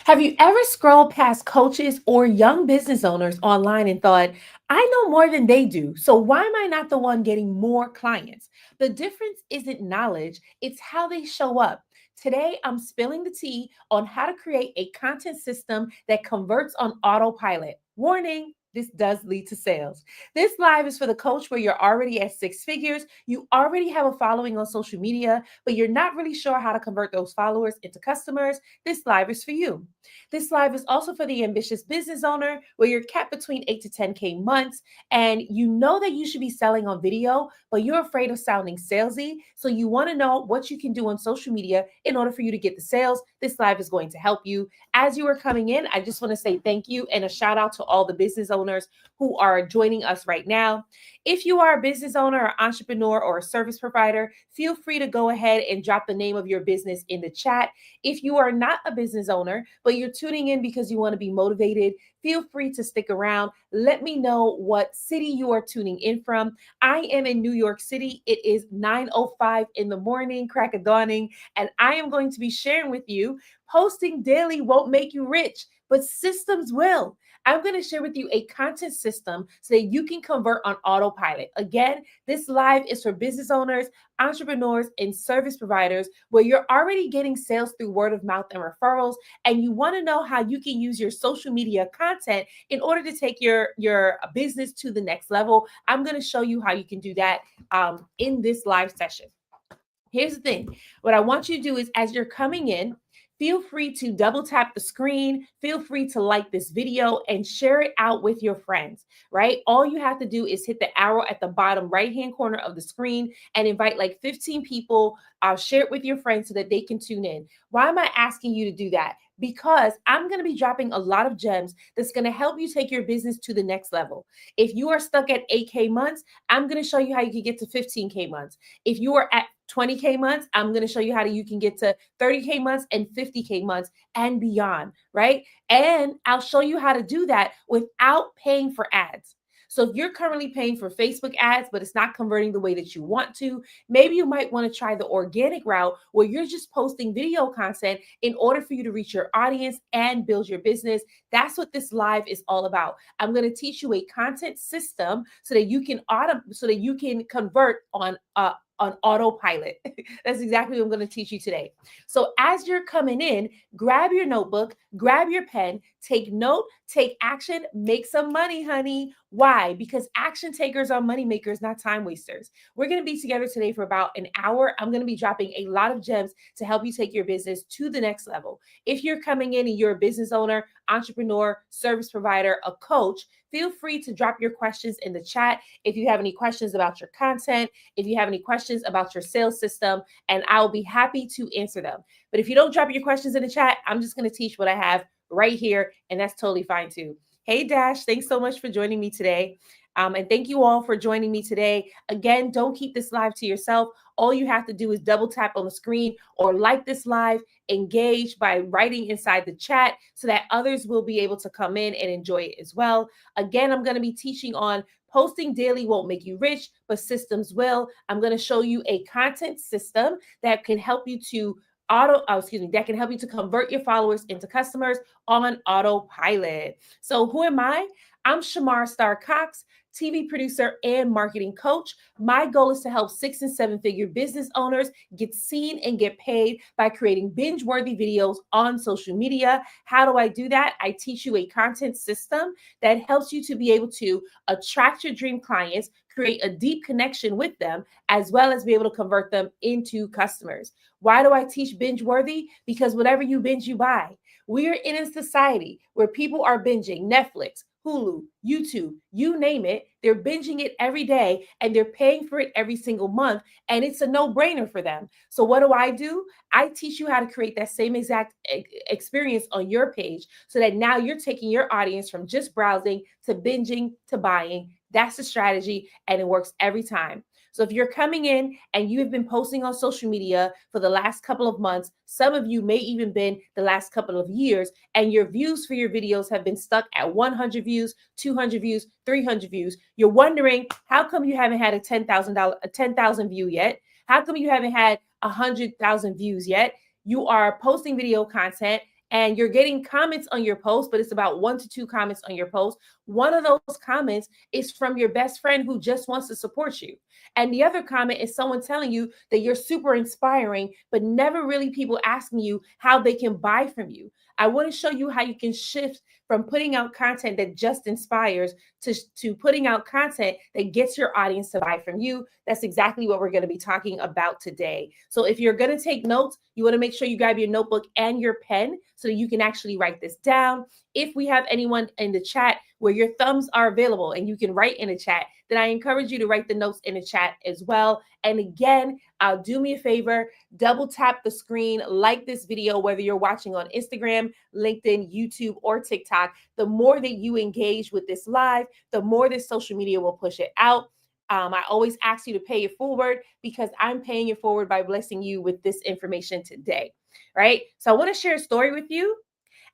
Have you ever scrolled past coaches or young business owners online and thought, I know more than they do, so why am I not the one getting more clients? The difference isn't knowledge, it's how they show up. Today, I'm spilling the tea on how to create a content system that converts on autopilot. Warning. This does lead to sales. This live is for the coach where you're already at six figures. You already have a following on social media, but you're not really sure how to convert those followers into customers. This live is for you. This live is also for the ambitious business owner where you're capped between 8 to 10K months and you know that you should be selling on video, but you're afraid of sounding salesy. So you want to know what you can do on social media in order for you to get the sales. This live is going to help you. As you are coming in, I just want to say thank you and a shout out to all the business owners who are joining us right now. If you are a business owner or entrepreneur or a service provider, feel free to go ahead and drop the name of your business in the chat. If you are not a business owner, but you're tuning in because you want to be motivated, feel free to stick around. Let me know what city you are tuning in from. I am in New York City. It is 9:05 in the morning, crack of dawning, and I am going to be sharing with you posting daily won't make you rich, but systems will. I'm going to share with you a content system so that you can convert on autopilot. Again, this live is for business owners, entrepreneurs, and service providers where you're already getting sales through word of mouth and referrals, and you want to know how you can use your social media content in order to take your business to the next level. I'm going to show you how you can do that in this live session. Here's the thing. What I want you to do is as you're coming in, feel free to double tap the screen. Feel free to like this video and share it out with your friends, right? All you have to do is hit the arrow at the bottom right-hand corner of the screen and invite like 15 people. Share it with your friends so that they can tune in. Why am I asking you to do that? Because I'm going to be dropping a lot of gems that's going to help you take your business to the next level. If you are stuck at 8K months, I'm going to show you how you can get to 15K months. If you are at 20K months, I'm going to show you how you can get to 30K months and 50K months and beyond, right? And I'll show you how to do that without paying for ads. So if you're currently paying for Facebook ads, but it's not converting the way that you want to, maybe you might want to try the organic route where you're just posting video content in order for you to reach your audience and build your business. That's what this live is all about. I'm going to teach you a content system so that you can convert on autopilot. That's exactly what I'm going to teach you today. So as you're coming in, grab your notebook, grab your pen, take note, take action, make some money, honey. Why? Because action takers are money makers, not time wasters. We're going to be together today for about an hour. I'm going to be dropping a lot of gems to help you take your business to the next level. If you're coming in and you're a business owner, entrepreneur, service provider, a coach, feel free to drop your questions in the chat. If you have any questions about your content, if you have any questions about your sales system, and I'll be happy to answer them. But if you don't drop your questions in the chat, I'm just going to teach what I have right here, and that's totally fine too. Hey, Dash, thanks so much for joining me today. And thank you all for joining me today. Again, don't keep this live to yourself. All you have to do is double tap on the screen or like this live, engage by writing inside the chat so that others will be able to come in and enjoy it as well. Again, I'm going to be teaching on posting daily won't make you rich, but systems will. I'm going to show you a content system that can help you to that can help you to convert your followers into customers on autopilot. So who am I? I'm Shamar Star Cox, TV producer and marketing coach. My goal is to help 6 and 7 figure business owners get seen and get paid by creating binge-worthy videos on social media. How do I do that? I teach you a content system that helps you to be able to attract your dream clients, create a deep connection with them, as well as be able to convert them into customers. Why do I teach binge worthy? Because whatever you binge, you buy. We are in a society where people are binging Netflix, Hulu, YouTube, you name it. They're binging it every day and they're paying for it every single month. And it's a no-brainer for them. So what do? I teach you how to create that same exact experience on your page so that now you're taking your audience from just browsing to binging to buying. That's the strategy and it works every time. So if you're coming in and you have been posting on social media for the last couple of months, some of you may even been the last couple of years, and your views for your videos have been stuck at 100 views, 200 views, 300 views, you're wondering how come you haven't had a 10,000 view yet? How come you haven't had 100,000 views yet? You are posting video content and you're getting comments on your post, but it's about 1 to 2 comments on your post. One of those comments is from your best friend who just wants to support you. And the other comment is someone telling you that you're super inspiring, but never really people asking you how they can buy from you. I want to show you how you can shift from putting out content that just inspires to putting out content that gets your audience to buy from you. That's exactly what we're going to be talking about today. So if you're going to take notes, you want to make sure you grab your notebook and your pen so that you can actually write this down. If we have anyone in the chat where your thumbs are available and you can write in the chat, then I encourage you to write the notes in the chat as well. And again, do me a favor, double tap the screen, like this video, whether you're watching on Instagram, LinkedIn, YouTube, or TikTok. The more that you engage with this live, the more this social media will push it out. I always ask you to pay it forward because I'm paying it forward by blessing you with this information today, right? So I want to share a story with you.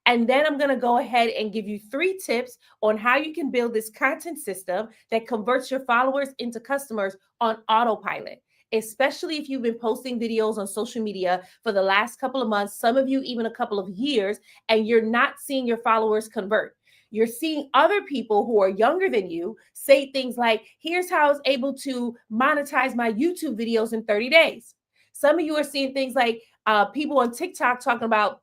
And then I'm going to go ahead and give you 3 tips on how you can build this content system that converts your followers into customers on autopilot, especially if you've been posting videos on social media for the last couple of months, some of you even a couple of years, and you're not seeing your followers convert. You're seeing other people who are younger than you say things like, here's how I was able to monetize my YouTube videos in 30 days. Some of you are seeing things like people on TikTok talking about,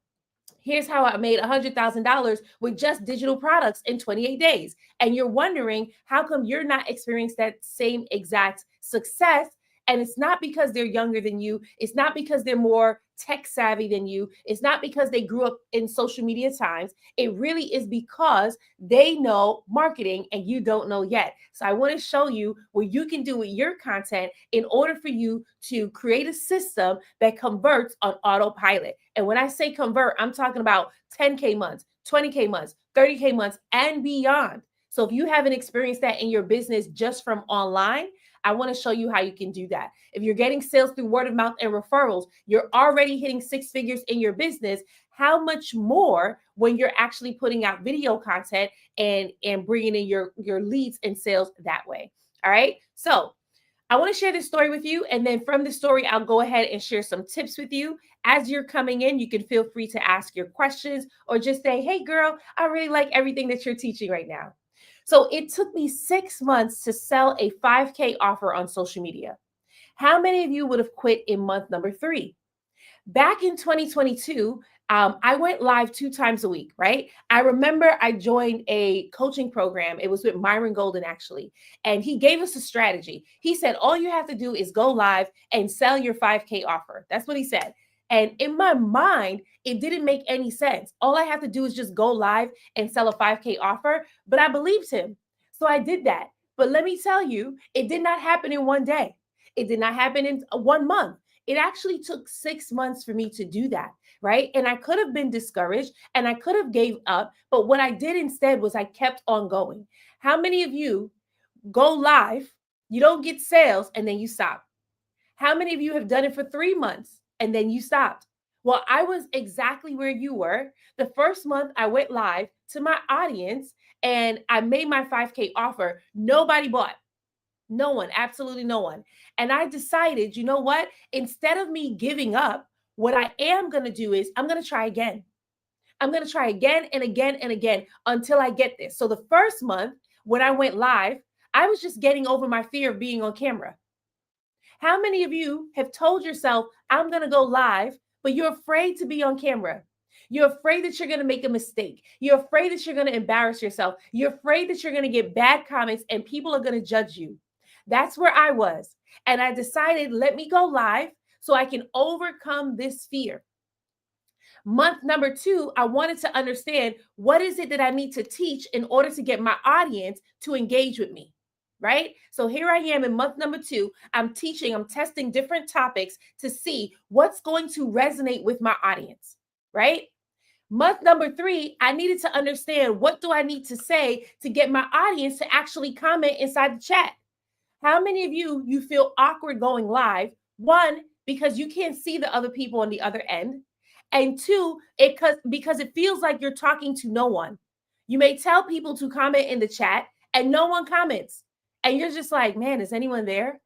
here's how I made $100,000 with just digital products in 28 days. And you're wondering, how come you're not experiencing that same exact success? And it's not because they're younger than you. It's not because they're more tech savvy than you. It's not because they grew up in social media times. It really is because they know marketing and you don't know yet. So I want to show you what you can do with your content in order for you to create a system that converts on autopilot. And when I say convert, I'm talking about 10K months, 20K months, 30K months, and beyond. So if you haven't experienced that in your business just from online, I want to show you how you can do that. If you're getting sales through word of mouth and referrals, you're already hitting 6 figures in your business. How much more when you're actually putting out video content and bringing in your leads and sales that way? All right. So I want to share this story with you. And then from the story, I'll go ahead and share some tips with you. As you're coming in, you can feel free to ask your questions or just say, hey, girl, I really like everything that you're teaching right now. So it took me 6 months to sell a 5K offer on social media. How many of you would have quit in month number 3? Back in 2022, I went live 2 times a week, right? I remember I joined a coaching program. It was with Myron Golden, actually. And he gave us a strategy. He said, all you have to do is go live and sell your 5K offer. That's what he said. And in my mind, it didn't make any sense. All I have to do is just go live and sell a 5K offer. But I believed him. So I did that. But let me tell you, it did not happen in one day. It did not happen in 1 month. It actually took 6 months for me to do that, right? And I could have been discouraged and I could have gave up, but what I did instead was I kept on going. How many of you go live, you don't get sales, and then you stop? How many of you have done it for 3 months and then you stopped? Well, I was exactly where you were. The first month I went live to my audience and I made my 5K offer. Nobody bought. No one, absolutely no one. And I decided, you know what? Instead of me giving up, what I am going to do is I'm going to try again. I'm going to try again and again and again until I get this. So the first month when I went live, I was just getting over my fear of being on camera. How many of you have told yourself, I'm going to go live, but you're afraid to be on camera? You're afraid that you're going to make a mistake. You're afraid that you're going to embarrass yourself. You're afraid that you're going to get bad comments and people are going to judge you. That's where I was. And I decided, let me go live so I can overcome this fear. Month number 2, I wanted to understand what is it that I need to teach in order to get my audience to engage with me, right? So here I am in month number 2. I'm teaching, I'm testing different topics to see what's going to resonate with my audience, right? Month number 3, I needed to understand what do I need to say to get my audience to actually comment inside the chat. How many of you feel awkward going live? 1, because you can't see the other people on the other end. And 2, because it feels like you're talking to no one. You may tell people to comment in the chat and no one comments. And you're just like, man, is anyone there?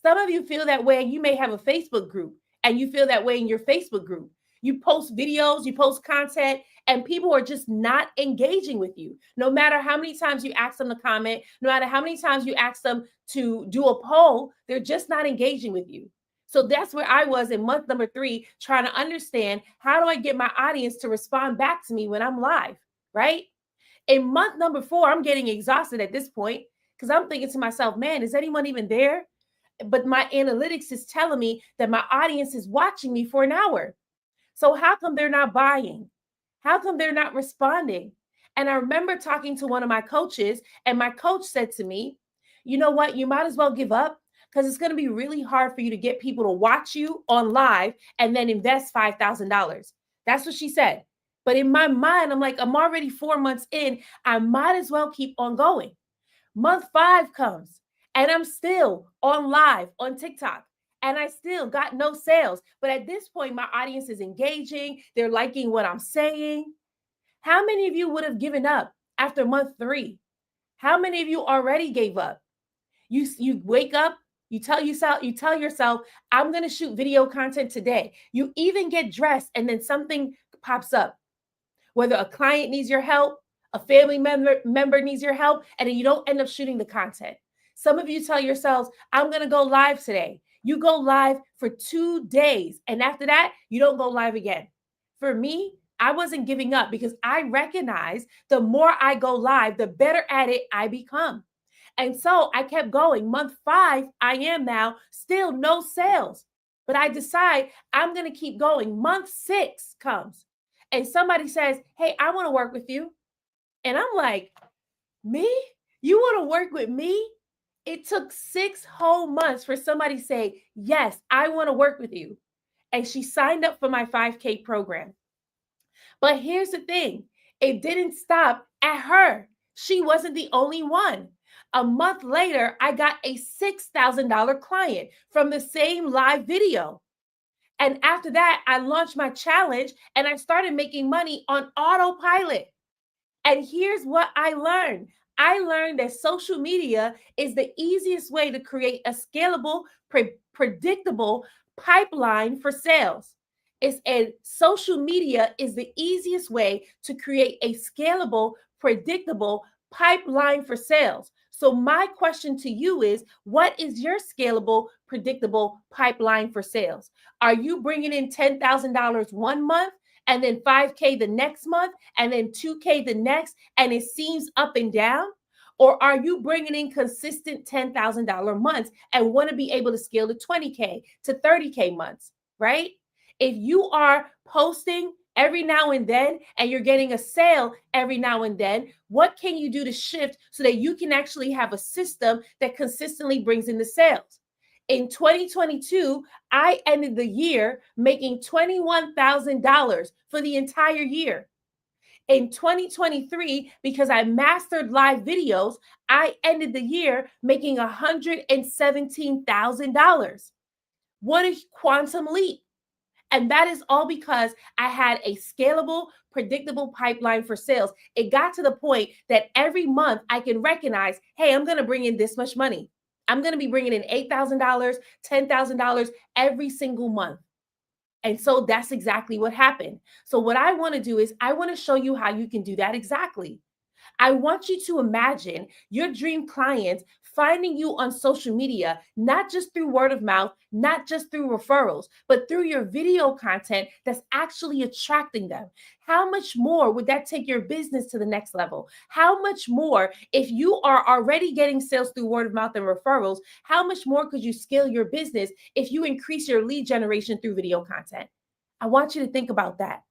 Some of you feel that way. You may have a Facebook group and you feel that way in your Facebook group. You post videos, you post content, and people are just not engaging with you. No matter how many times you ask them to comment, no matter how many times you ask them to do a poll, they're just not engaging with you. So that's where I was in month number 3, trying to understand, how do I get my audience to respond back to me when I'm live, right? In month number 4, I'm getting exhausted at this point because I'm thinking to myself, man, is anyone even there? But my analytics is telling me that my audience is watching me for an hour. So how come they're not buying? How come they're not responding? And I remember talking to one of my coaches, and my coach said to me, you know what? You might as well give up, because it's going to be really hard for you to get people to watch you on live and then invest $5,000. That's what she said. But in my mind, I'm like, I'm already 4 months in. I might as well keep on going. Month 5 comes, and I'm still on live on TikTok, and I still got no sales. But at this point, my audience is engaging. They're liking what I'm saying. How many of you would have given up after month 3? How many of you already gave up? You wake up, you tell yourself, I'm going to shoot video content today. You even get dressed, and then something pops up. Whether a client needs your help, a family member needs your help, and then you don't end up shooting the content. Some of you tell yourselves, I'm going to go live today. You go live for 2 days, and after that, you don't go live again. For me, I wasn't giving up, because I recognize the more I go live, the better at it I become. And so I kept going. Month 5, I am now, still no sales. But I decide I'm going to keep going. Month 6 comes, and somebody says, hey, I want to work with you. And I'm like, me? You want to work with me? It took 6 whole months for somebody to say, yes, I want to work with you. And she signed up for my 5K program. But here's the thing, it didn't stop at her. She wasn't the only one. A month later, I got a $6,000 client from the same live video. And after that, I launched my challenge, and I started making money on autopilot. And here's what I learned. I learned that social media is the easiest way to create a scalable, predictable pipeline for sales. Social media is the easiest way to create a scalable, predictable pipeline for sales. So my question to you is, what is your scalable, predictable pipeline for sales? Are you bringing in $10,000 one month, and then 5K the next month, and then 2K the next, and it seems up and down? Or are you bringing in consistent $10,000 months and want to be able to scale to 20K to 30K months, right? If you are posting every now and then, and you're getting a sale every now and then, what can you do to shift so that you can actually have a system that consistently brings in the sales? In 2022, I ended the year making $21,000 for the entire year. In 2023, because I mastered live videos, I ended the year making $117,000. What a quantum leap. And that is all because I had a scalable, predictable pipeline for sales. It got to the point that every month I can recognize, hey, I'm going to bring in this much money. I'm going to be bringing in $8,000, $10,000 every single month. And so that's exactly what happened. So what I want to do is I want to show you how you can do that exactly. I want you to imagine your dream clients finding you on social media, not just through word of mouth, not just through referrals, but through your video content that's actually attracting them. How much more would that take your business to the next level? How much more, if you are already getting sales through word of mouth and referrals, how much more could you scale your business if you increase your lead generation through video content? I want you to think about that.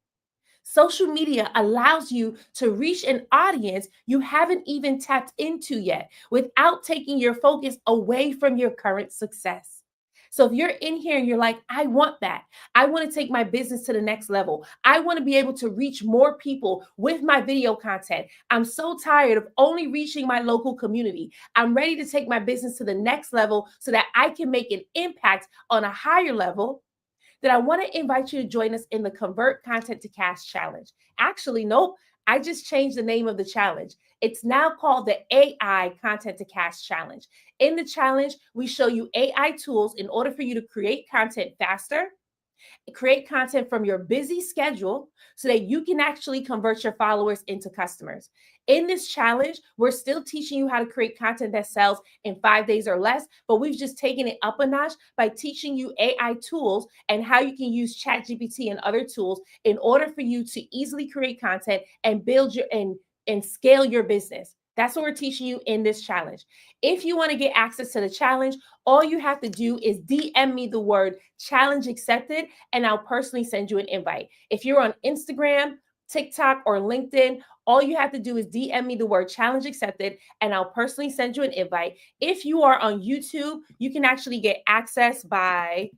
Social media allows you to reach an audience you haven't even tapped into yet without taking your focus away from your current success. So if you're in here and you're like, I want that. I want to take my business to the next level. I want to be able to reach more people with my video content. I'm so tired of only reaching my local community. I'm ready to take my business to the next level so that I can make an impact on a higher level. Then I want to invite you to join us in the Convert Content to Cash Challenge. Actually, nope, I just changed the name of the challenge. It's now called the AI Content to Cash Challenge. In the challenge, we show you AI tools in order for you to create content faster, Create content from your busy schedule so that you can actually convert your followers into customers. In this challenge, we're still teaching you how to create content that sells in 5 days or less, but we've just taken it up a notch by teaching you AI tools and how you can use ChatGPT and other tools in order for you to easily create content and build your and scale your business. That's what we're teaching you in this challenge. If you want to get access to the challenge, all you have to do is DM me the word challenge accepted, and I'll personally send you an invite. If you're on Instagram, TikTok, or LinkedIn, all you have to do is DM me the word challenge accepted, and I'll personally send you an invite. If you are on YouTube, you can actually get access by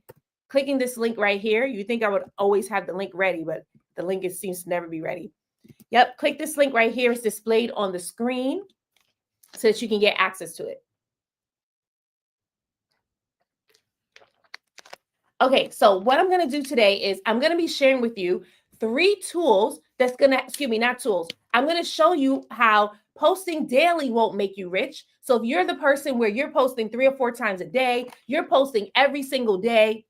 clicking this link right here. You think I would always have the link ready, but the link seems to never be ready. Yep, click this link right here. It's displayed on the screen so that you can get access to it. Okay, so what I'm going to do today is I'm going to be sharing with you 3 tools that's going to, not tools. I'm going to show you how posting daily won't make you rich. So if you're the person where you're posting 3 or 4 times a day, you're posting every single day,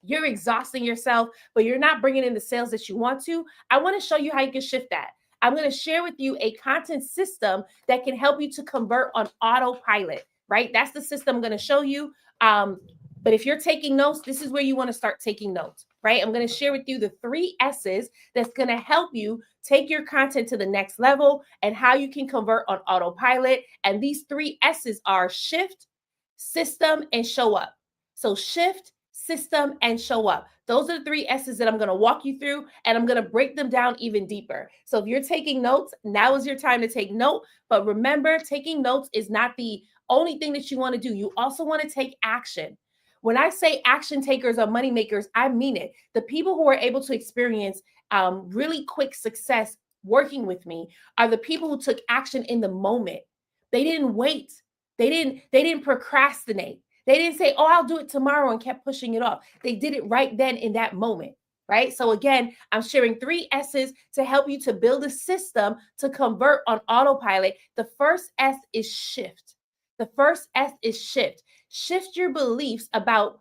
you're exhausting yourself, but you're not bringing in the sales that you want to, I want to show you how you can shift that. I'm going to share with you a content system that can help you to convert on autopilot, right? That's the system I'm going to show you. But if you're taking notes, this is where you want to start taking notes, right? I'm going to share with you the 3 S's that's going to help you take your content to the next level and how you can convert on autopilot. And these 3 S's are shift, system, and show up. So shift, system, and show up. Those are the 3 S's that I'm going to walk you through, and I'm going to break them down even deeper. So if you're taking notes, now is your time to take note. But remember, taking notes is not the only thing that you want to do. You also want to take action. When I say action takers or money makers, I mean it. The people who are able to experience really quick success working with me are the people who took action in the moment. They didn't wait. They didn't procrastinate. They didn't say, "Oh, I'll do it tomorrow," and kept pushing it off. They did it right then in that moment, right? So again, I'm sharing 3 S's to help you to build a system to convert on autopilot. The first S is shift. The first S is shift. Shift your beliefs about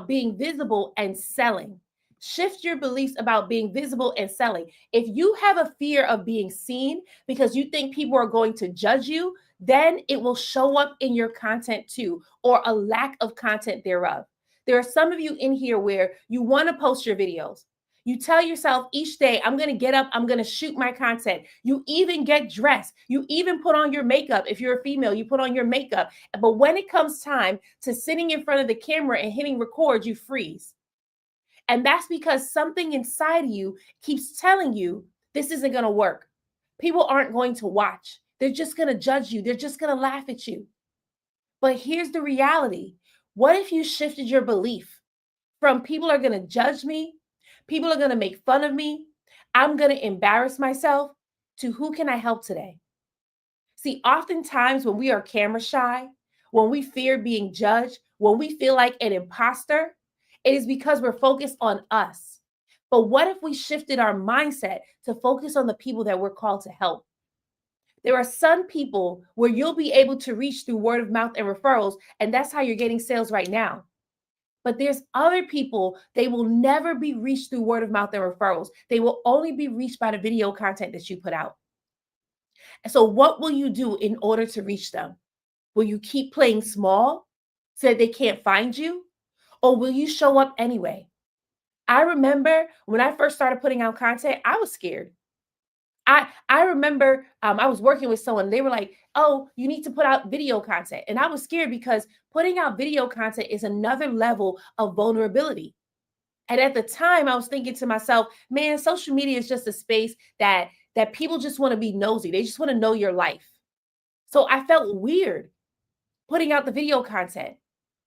being visible and selling. Shift your beliefs about being visible and selling. If you have a fear of being seen because you think people are going to judge you, then it will show up in your content too, or a lack of content thereof. There are some of you in here where you want to post your videos. You tell yourself each day, I'm going to get up, I'm going to shoot my content. You even get dressed. You even put on your makeup. If you're a female, you put on your makeup. But when it comes time to sitting in front of the camera and hitting record, you freeze. And that's because something inside of you keeps telling you this isn't going to work. People aren't going to watch. They're just going to judge you. They're just going to laugh at you. But here's the reality. What if you shifted your belief from people are going to judge me, people are going to make fun of me, I'm going to embarrass myself, to who can I help today? See, oftentimes when we are camera shy, when we fear being judged, when we feel like an imposter, it is because we're focused on us. But what if we shifted our mindset to focus on the people that we're called to help? There are some people where you'll be able to reach through word of mouth and referrals, and that's how you're getting sales right now. But there's other people, they will never be reached through word of mouth and referrals. They will only be reached by the video content that you put out. And so what will you do in order to reach them? Will you keep playing small so that they can't find you? Or will you show up anyway? I remember when I first started putting out content, I was scared. I remember I was working with someone. They were like, "Oh, you need to put out video content," and I was scared because putting out video content is another level of vulnerability. And at the time, I was thinking to myself, "Man, social media is just a space that people just want to be nosy. They just want to know your life." So I felt weird putting out the video content,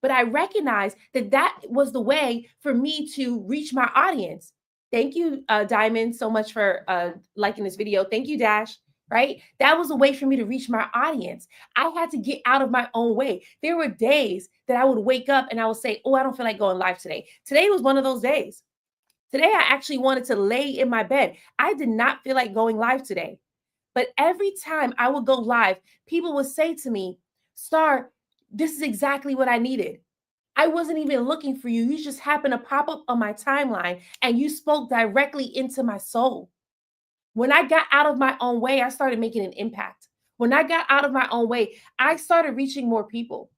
but I recognized that that was the way for me to reach my audience. Thank you, Diamond, so much for liking this video. Thank you, Dash. Right? That was a way for me to reach my audience. I had to get out of my own way. There were days that I would wake up and I would say, "Oh, I don't feel like going live today." Today was one of those days. Today, I actually wanted to lay in my bed. I did not feel like going live today. But every time I would go live, people would say to me, "Star, this is exactly what I needed." I wasn't even looking for you. You just happened to pop up on my timeline and you spoke directly into my soul. When I got out of my own way, I started making an impact. When I got out of my own way, I started reaching more people.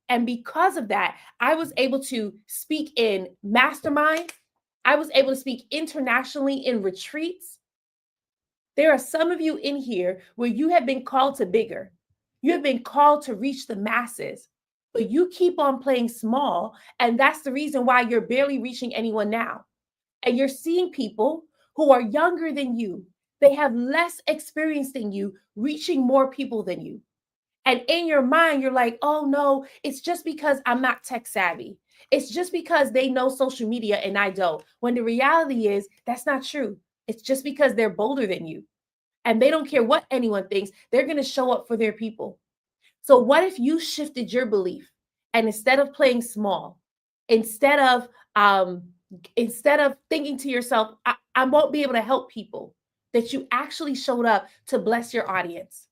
And because of that, I was able to speak in masterminds. I was able to speak internationally in retreats. There are some of you in here where you have been called to bigger. You have been called to reach the masses, but you keep on playing small. And that's the reason why you're barely reaching anyone now. And you're seeing people who are younger than you, they have less experience than you, reaching more people than you. And in your mind, you're like, oh no, it's just because I'm not tech savvy. It's just because they know social media and I don't. When the reality is, that's not true. It's just because they're bolder than you and they don't care what anyone thinks, they're going to show up for their people. So, what if you shifted your belief and instead of playing small, instead of um, instead of thinking to yourself, I won't be able to help people, that you actually showed up to bless your audience.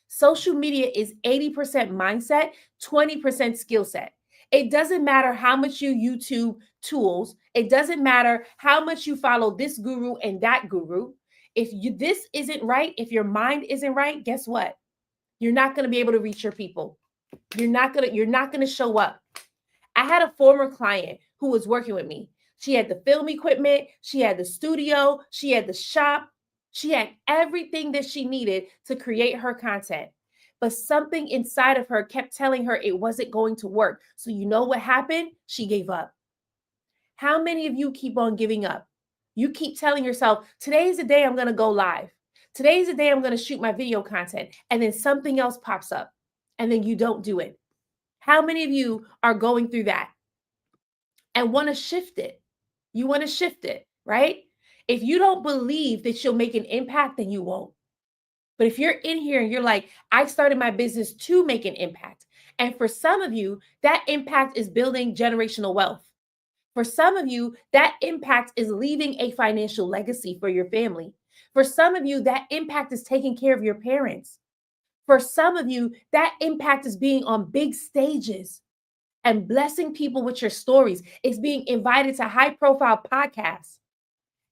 Social media is 80% mindset, 20% skill set. It doesn't matter how much you YouTube tools, it doesn't matter how much you follow this guru and that guru. If this isn't right, if your mind isn't right, guess what? You're not going to be able to reach your people. You're not going to show up. I had a former client who was working with me. She had the film equipment, she had the studio, she had the shop, she had everything that she needed to create her content. But something inside of her kept telling her it wasn't going to work. So, you know what happened? She gave up. How many of you keep on giving up? You keep telling yourself, today's the day I'm going to go live. Today's the day I'm going to shoot my video content. And then something else pops up and then you don't do it. How many of you are going through that and want to shift it? You want to shift it, right? If you don't believe that you'll make an impact, then you won't. But if you're in here and you're like, I started my business to make an impact. And for some of you, that impact is building generational wealth. For some of you, that impact is leaving a financial legacy for your family. For some of you, that impact is taking care of your parents. For some of you, that impact is being on big stages and blessing people with your stories. It's being invited to high profile podcasts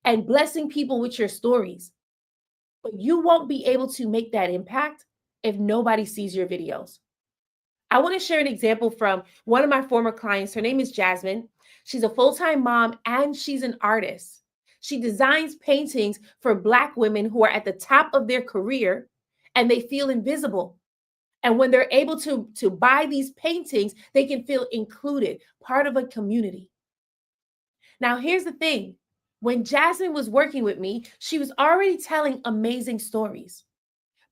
and blessing people with your stories. But you won't be able to make that impact if nobody sees your videos. I want to share an example from one of my former clients. Her name is Jasmine. She's a full-time mom and she's an artist. She designs paintings for Black women who are at the top of their career and they feel invisible. And when they're able to buy these paintings, they can feel included, part of a community. Now, here's the thing. When Jasmine was working with me, she was already telling amazing stories.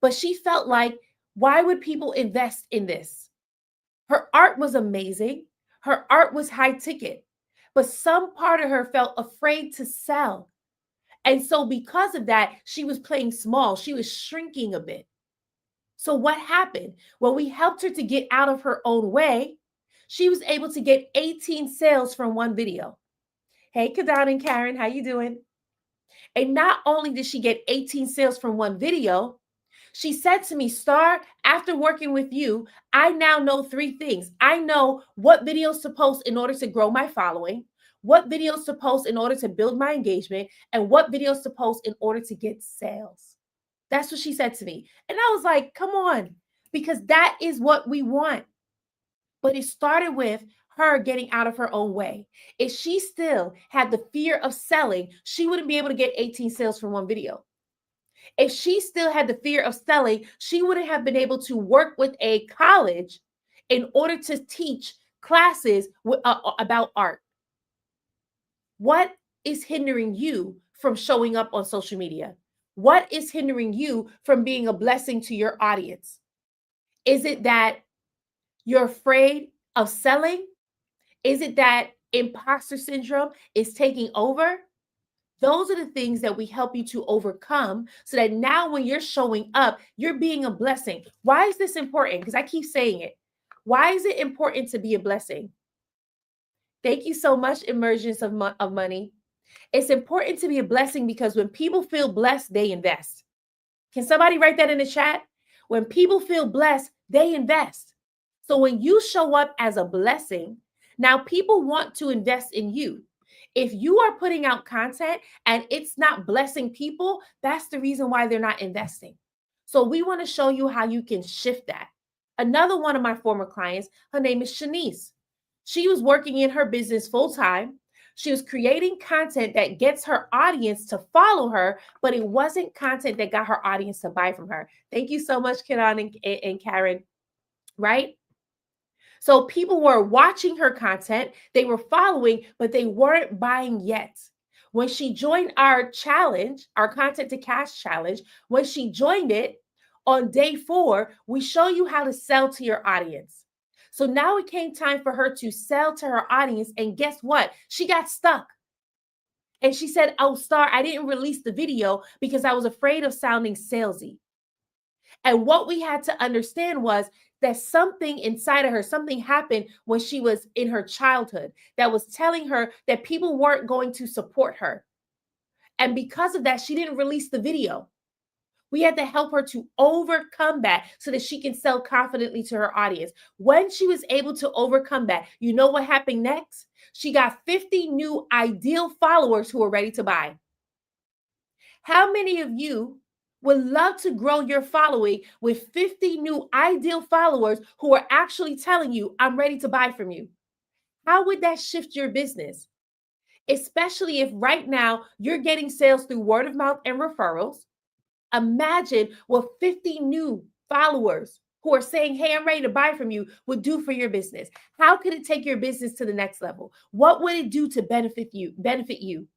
But she felt like, why would people invest in this? Her art was amazing. Her art was high ticket. But some part of her felt afraid to sell. And so because of that, she was playing small. She was shrinking a bit. So what happened? Well, we helped her to get out of her own way. She was able to get 18 sales from one video. Hey, Kadan and Karen, how you doing? And not only did she get 18 sales from one video, she said to me, Star, after working with you, I now know three things. I know what videos to post in order to grow my following, what videos to post in order to build my engagement, and what videos to post in order to get sales. That's what she said to me. And I was like, come on, because that is what we want. But it started with her getting out of her own way. If she still had the fear of selling, she wouldn't be able to get 18 sales from one video. If she still had the fear of selling, she wouldn't have been able to work with a college in order to teach classes about art. What is hindering you from showing up on social media? What is hindering you from being a blessing to your audience? Is it that you're afraid of selling? Is it that imposter syndrome is taking over? Those are the things that we help you to overcome so that now when you're showing up, you're being a blessing. Why is this important? Because I keep saying it. Why is it important to be a blessing? Thank you so much, Emergence of Money. It's important to be a blessing because when people feel blessed, they invest. Can somebody write that in the chat? When people feel blessed, they invest. So when you show up as a blessing, Now, people want to invest in you. If you are putting out content and it's not blessing people, that's the reason why they're not investing. So, we want to show you how you can shift that. Another one of my former clients, her name is Shanice. She was working in her business full time. She was creating content that gets her audience to follow her, but it wasn't content that got her audience to buy from her. Thank you so much, Kenan and Karen, right? So people were watching her content, they were following, but they weren't buying yet. When she joined our challenge, our content to cash challenge, when she joined it on day 4, we show you how to sell to your audience. So now it came time for her to sell to her audience. And guess what? She got stuck. And she said, "Oh, Star, I didn't release the video because I was afraid of sounding salesy." And what we had to understand was that something inside of her, something happened when she was in her childhood that was telling her that people weren't going to support her. And because of that, she didn't release the video. We had to help her to overcome that so that she can sell confidently to her audience. When she was able to overcome that, you know what happened next? She got 50 new ideal followers who were ready to buy. How many of you would love to grow your following with 50 new ideal followers who are actually telling you, "I'm ready to buy from you"? How would that shift your business? Especially if right now you're getting sales through word of mouth and referrals. Imagine what 50 new followers who are saying, "Hey, I'm ready to buy from you" would do for your business. How could it take your business to the next level? What would it do to benefit you?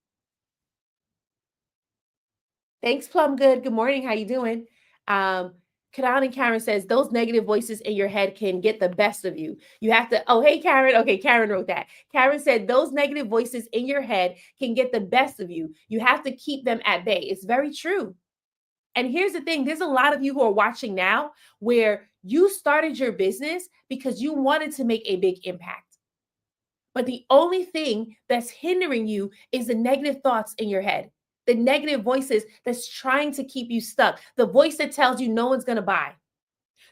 Thanks, Plum Good. Good morning. How you doing? Kanan and Karen says those negative voices in your head can get the best of you. You have to. Oh, hey, Karen. Okay, Karen wrote that. Karen said those negative voices in your head can get the best of you. You have to keep them at bay. It's very true. And here's the thing, there's a lot of you who are watching now where you started your business because you wanted to make a big impact. But the only thing that's hindering you is the negative thoughts in your head, the negative voices that's trying to keep you stuck, the voice that tells you no one's going to buy,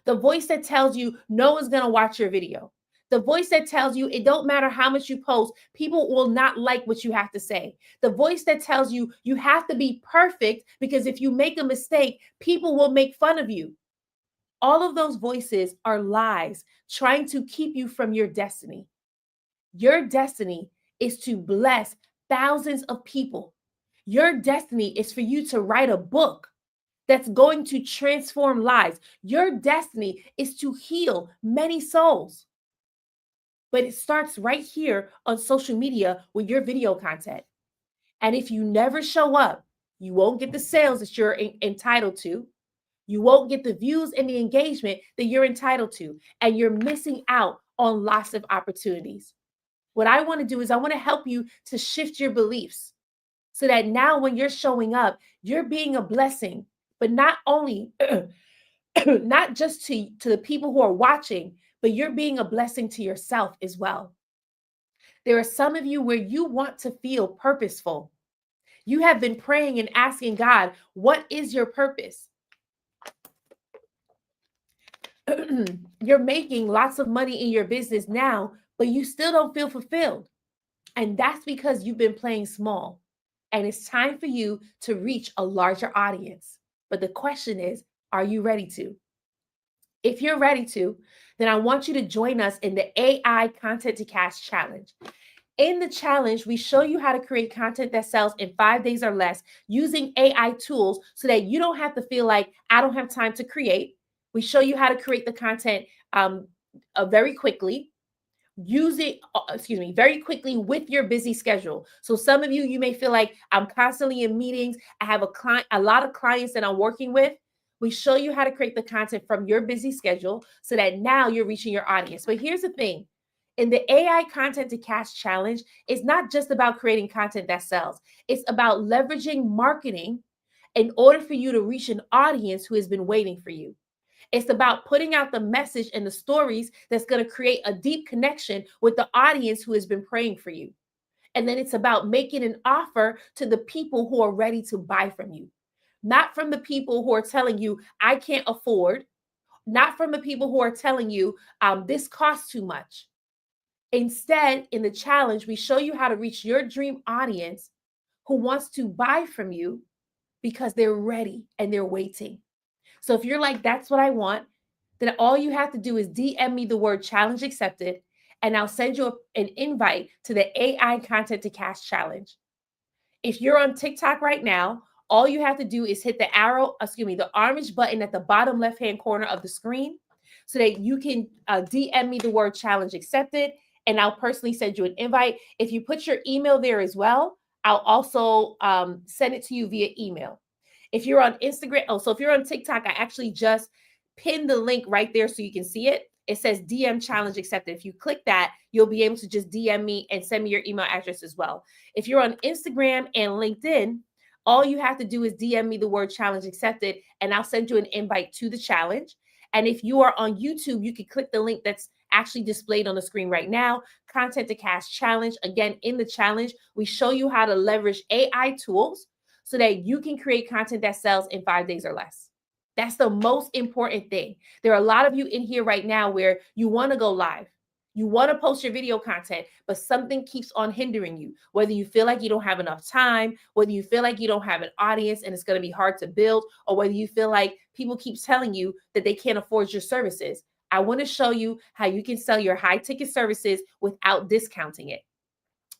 the voice that tells you no one's going to watch your video, the voice that tells you it don't matter how much you post, people will not like what you have to say, the voice that tells you you have to be perfect because if you make a mistake, people will make fun of you. All of those voices are lies trying to keep you from your destiny. Your destiny is to bless thousands of people. Your destiny is for you to write a book that's going to transform lives. Your destiny is to heal many souls. But it starts right here on social media with your video content. And if you never show up, you won't get the sales that you're entitled to. You won't get the views and the engagement that you're entitled to. And you're missing out on lots of opportunities. What I want to do is I want to help you to shift your beliefs so that now when you're showing up, you're being a blessing, but not only not just to the people who are watching, but you're being a blessing to yourself as well. There are some of you where you want to feel purposeful. You have been praying and asking God, what is your purpose? You're making lots of money in your business now, but you still don't feel fulfilled. And that's because you've been playing small. And it's time for you to reach a larger audience. But the question is, are you ready to? If you're ready to, then I want you to join us in the AI Content to Cash Challenge. In the challenge, we show you how to create content that sells in 5 days or less using AI tools so that you don't have to feel like I don't have time to create. We show you how to create the content very quickly. Use it, very quickly with your busy schedule. So some of you, you may feel like I'm constantly in meetings. I have a lot of clients that I'm working with. We show you how to create the content from your busy schedule so that now you're reaching your audience. But here's the thing. In the AI Content to Cash Challenge, it's not just about creating content that sells. It's about leveraging marketing in order for you to reach an audience who has been waiting for you. It's about putting out the message and the stories that's going to create a deep connection with the audience who has been praying for you. And then it's about making an offer to the people who are ready to buy from you, not from the people who are telling you, I can't afford, not from the people who are telling you, this costs too much. Instead, in the challenge, we show you how to reach your dream audience who wants to buy from you because they're ready and they're waiting. So if you're like, that's what I want, then all you have to do is DM me the word challenge accepted, and I'll send you an invite to the AI Content to Cash Challenge. If you're on TikTok right now, all you have to do is hit the orange button at the bottom left-hand corner of the screen so that you can DM me the word challenge accepted, and I'll personally send you an invite. If you put your email there as well, I'll also send it to you via email. If you're on Instagram, so if you're on TikTok, I actually just pinned the link right there so you can see it. It says DM challenge accepted. If you click that, you'll be able to just DM me and send me your email address as well. If you're on Instagram and LinkedIn, all you have to do is DM me the word challenge accepted, and I'll send you an invite to the challenge. And if you are on YouTube, you can click the link that's actually displayed on the screen right now, Content to Cash Challenge. Again, in the challenge, we show you how to leverage AI tools so that you can create content that sells in 5 days or less. That's the most important thing. There are a lot of you in here right now where you want to go live. You want to post your video content, but something keeps on hindering you. Whether you feel like you don't have enough time, whether you feel like you don't have an audience and it's going to be hard to build, or whether you feel like people keep telling you that they can't afford your services. I want to show you how you can sell your high ticket services without discounting it.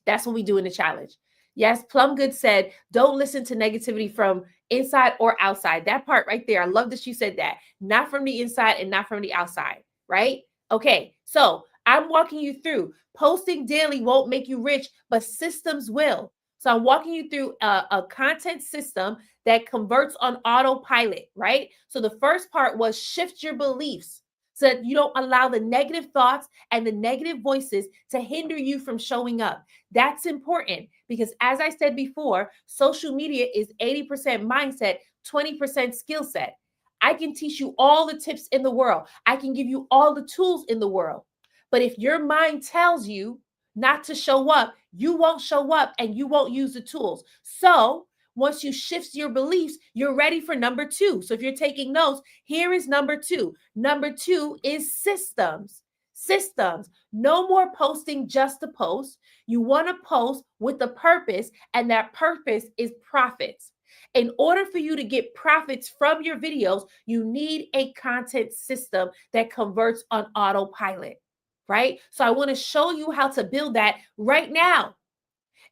That's what we do in the challenge. Yes, Plum Good said, don't listen to negativity from inside or outside. That part right there, I love that you said that. Not from the inside and not from the outside, right? Okay, so I'm walking you through. Posting daily won't make you rich, but systems will. So I'm walking you through a content system that converts on autopilot, right? So the first part was shift your beliefs so that you don't allow the negative thoughts and the negative voices to hinder you from showing up. That's important because, as I said before, social media is 80% mindset, 20% skill set. I can teach you all the tips in the world, I can give you all the tools in the world. But if your mind tells you not to show up, you won't show up and you won't use the tools. So, once you shift your beliefs, you're ready for number two. So if you're taking notes, here is number two. Number two is systems. Systems. No more posting just to post. You want to post with a purpose, and that purpose is profits. In order for you to get profits from your videos, you need a content system that converts on autopilot, right? So I want to show you how to build that right now.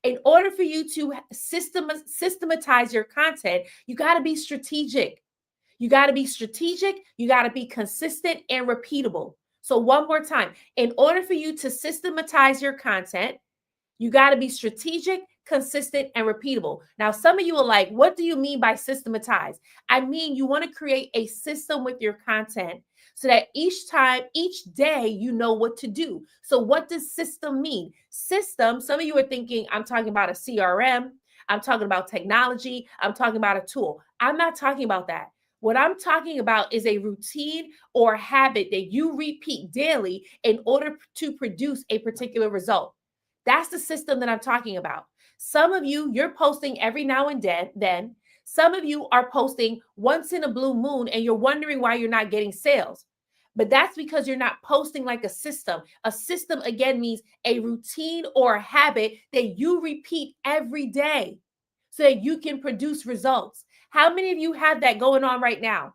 In order for you to systematize your content, you got to be strategic. You got to be strategic. You got to be consistent and repeatable. So, one more time, in order for you to systematize your content, you got to be strategic, consistent, and repeatable. Now, some of you are like, what do you mean by systematize? I mean, you want to create a system with your content so that each time, each day, you know what to do. So, what does system mean? System, some of you are thinking, I'm talking about a CRM, I'm talking about technology, I'm talking about a tool. I'm not talking about that. What I'm talking about is a routine or habit that you repeat daily in order to produce a particular result. That's the system that I'm talking about. Some of you, you're posting every now and then. Some of you are posting once in a blue moon and you're wondering why you're not getting sales. But that's because you're not posting like a system. A system, again, means a routine or a habit that you repeat every day so that you can produce results. How many of you have that going on right now,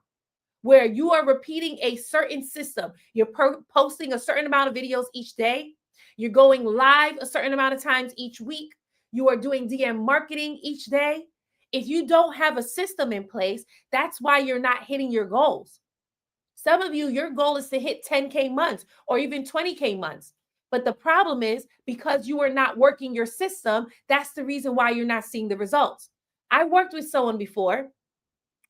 where you are repeating a certain system? You're posting a certain amount of videos each day. You're going live a certain amount of times each week. You are doing DM marketing each day. If you don't have a system in place, that's why you're not hitting your goals. Some of you, your goal is to hit 10K months or even 20K months. But the problem is because you are not working your system, that's the reason why you're not seeing the results. I worked with someone before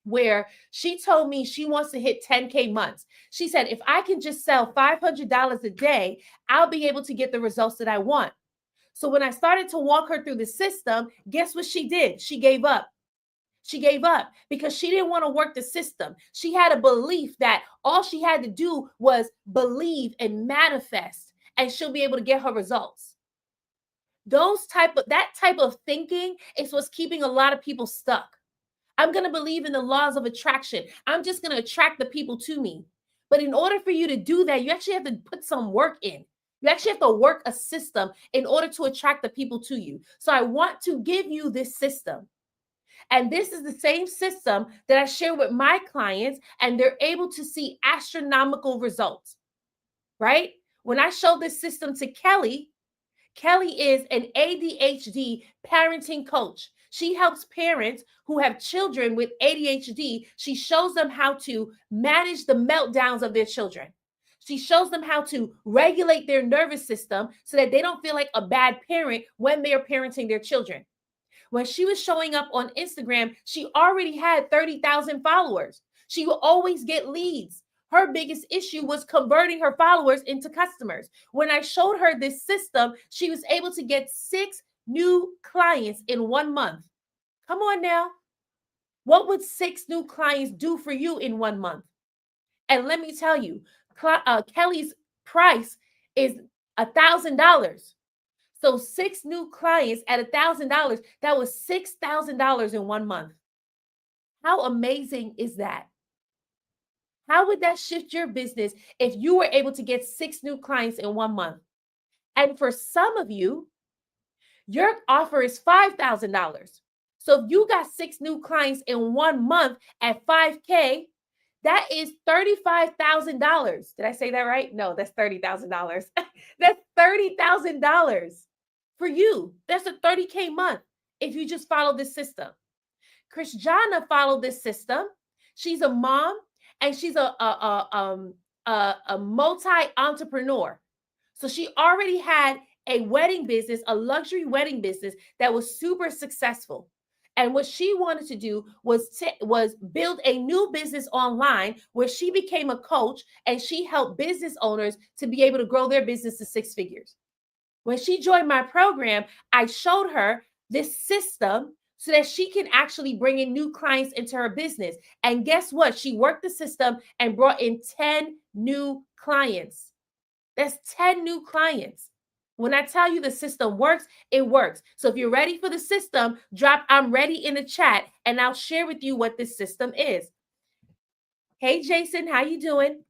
where she told me she wants to hit 10K months. She said, if I can just sell $500 a day, I'll be able to get the results that I want. So when I started to walk her through the system, guess what she did? She gave up. She gave up because she didn't want to work the system. She had a belief that all she had to do was believe and manifest, and she'll be able to get her results. That type of thinking is what's keeping a lot of people stuck. I'm going to believe in the laws of attraction. I'm just going to attract the people to me. But in order for you to do that, you actually have to put some work in. You actually have to work a system in order to attract the people to you. So I want to give you this system. And this is the same system that I share with my clients, and they're able to see astronomical results, right? When I show this system to Kelly, Kelly is an ADHD parenting coach. She helps parents who have children with ADHD. She shows them how to manage the meltdowns of their children. She shows them how to regulate their nervous system so that they don't feel like a bad parent when they are parenting their children. When she was showing up on Instagram, she already had 30,000 followers. She will always get leads. Her biggest issue was converting her followers into customers. When I showed her this system, she was able to get 6 new clients in 1 month. Come on now. What would 6 new clients do for you in 1 month? And let me tell you, Kelly's price is $1,000. So 6 new clients at $1,000, that was $6,000 in 1 month. How amazing is that? How would that shift your business if you were able to get 6 new clients in 1 month? And for some of you, your offer is $5,000. So if you got 6 new clients in 1 month at 5K, that is $35,000. Did I say that right? No, that's $30,000. That's $30,000 for you. That's a 30K month if you just follow this system. Christiana followed this system. She's a mom and she's a multi-entrepreneur. So she already had a wedding business, a luxury wedding business that was super successful. And what she wanted to do was build a new business online where she became a coach and she helped business owners to be able to grow their business to 6 figures. When she joined my program, I showed her this system so that she can actually bring in new clients into her business. And guess what? She worked the system and brought in 10 new clients. That's 10 new clients. When I tell you the system works, it works. So if you're ready for the system, drop "I'm ready" in the chat and I'll share with you what this system is. Hey, Jason, how you doing?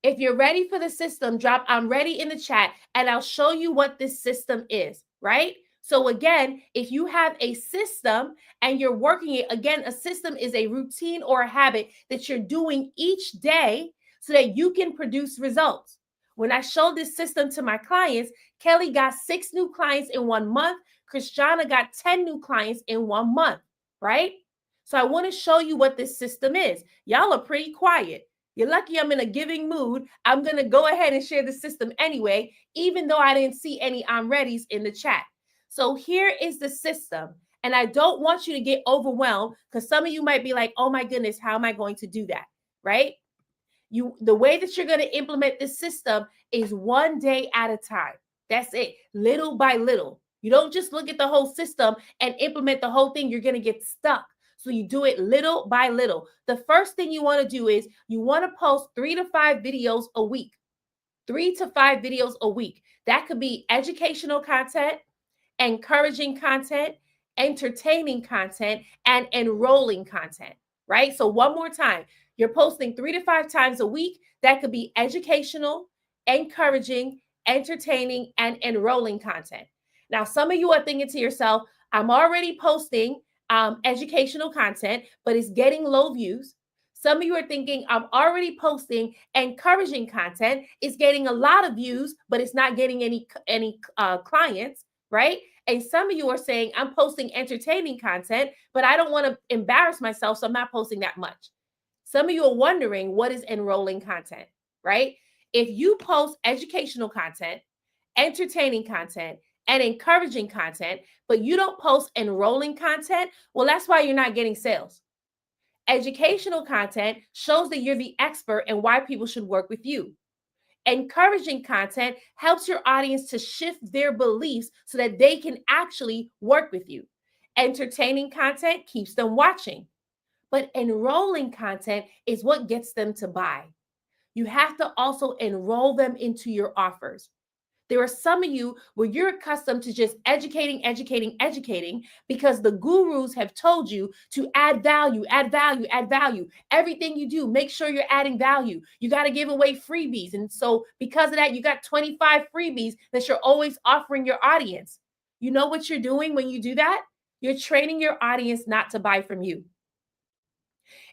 If you're ready for the system, drop "I'm ready" in the chat and I'll show you what this system is, right? So again, if you have a system and you're working it, again, a system is a routine or a habit that you're doing each day so that you can produce results. When I showed this system to my clients, Kelly got 6 new clients in 1 month. Christiana got 10 new clients in 1 month, right? So I want to show you what this system is. Y'all are pretty quiet. You're lucky I'm in a giving mood. I'm going to go ahead and share the system anyway, even though I didn't see any "I'm ready's" in the chat. So here is the system. And I don't want you to get overwhelmed because some of you might be like, oh my goodness, how am I going to do that? Right? The way that you're going to implement this system is 1 day at a time. That's it, little by little. You don't just look at the whole system and implement the whole thing. You're going to get stuck. So you do it little by little. The first thing you want to do is you want to post 3 to 5 videos a week. 3 to 5 videos a week. That could be educational content, encouraging content, entertaining content, and enrolling content, right? So one more time, you're posting 3 to 5 times a week. That could be educational, encouraging, entertaining, and enrolling content. Now, some of you are thinking to yourself, I'm already posting educational content, but it's getting low views. Some of you are thinking, I'm already posting encouraging content. It's getting a lot of views, but it's not getting any clients, right? And some of you are saying, I'm posting entertaining content, but I don't want to embarrass myself, so I'm not posting that much. Some of you are wondering, what is enrolling content, right? If you post educational content, entertaining content, and encouraging content, but you don't post enrolling content, well, that's why you're not getting sales. Educational content shows that you're the expert and why people should work with you. Encouraging content helps your audience to shift their beliefs so that they can actually work with you. Entertaining content keeps them watching. But enrolling content is what gets them to buy. You have to also enroll them into your offers. There are some of you where you're accustomed to just educating because the gurus have told you to add value, add value, add value. Everything you do, make sure you're adding value. You got to give away freebies. And so, because of that, you got 25 freebies that you're always offering your audience. You know what you're doing when you do that? You're training your audience not to buy from you.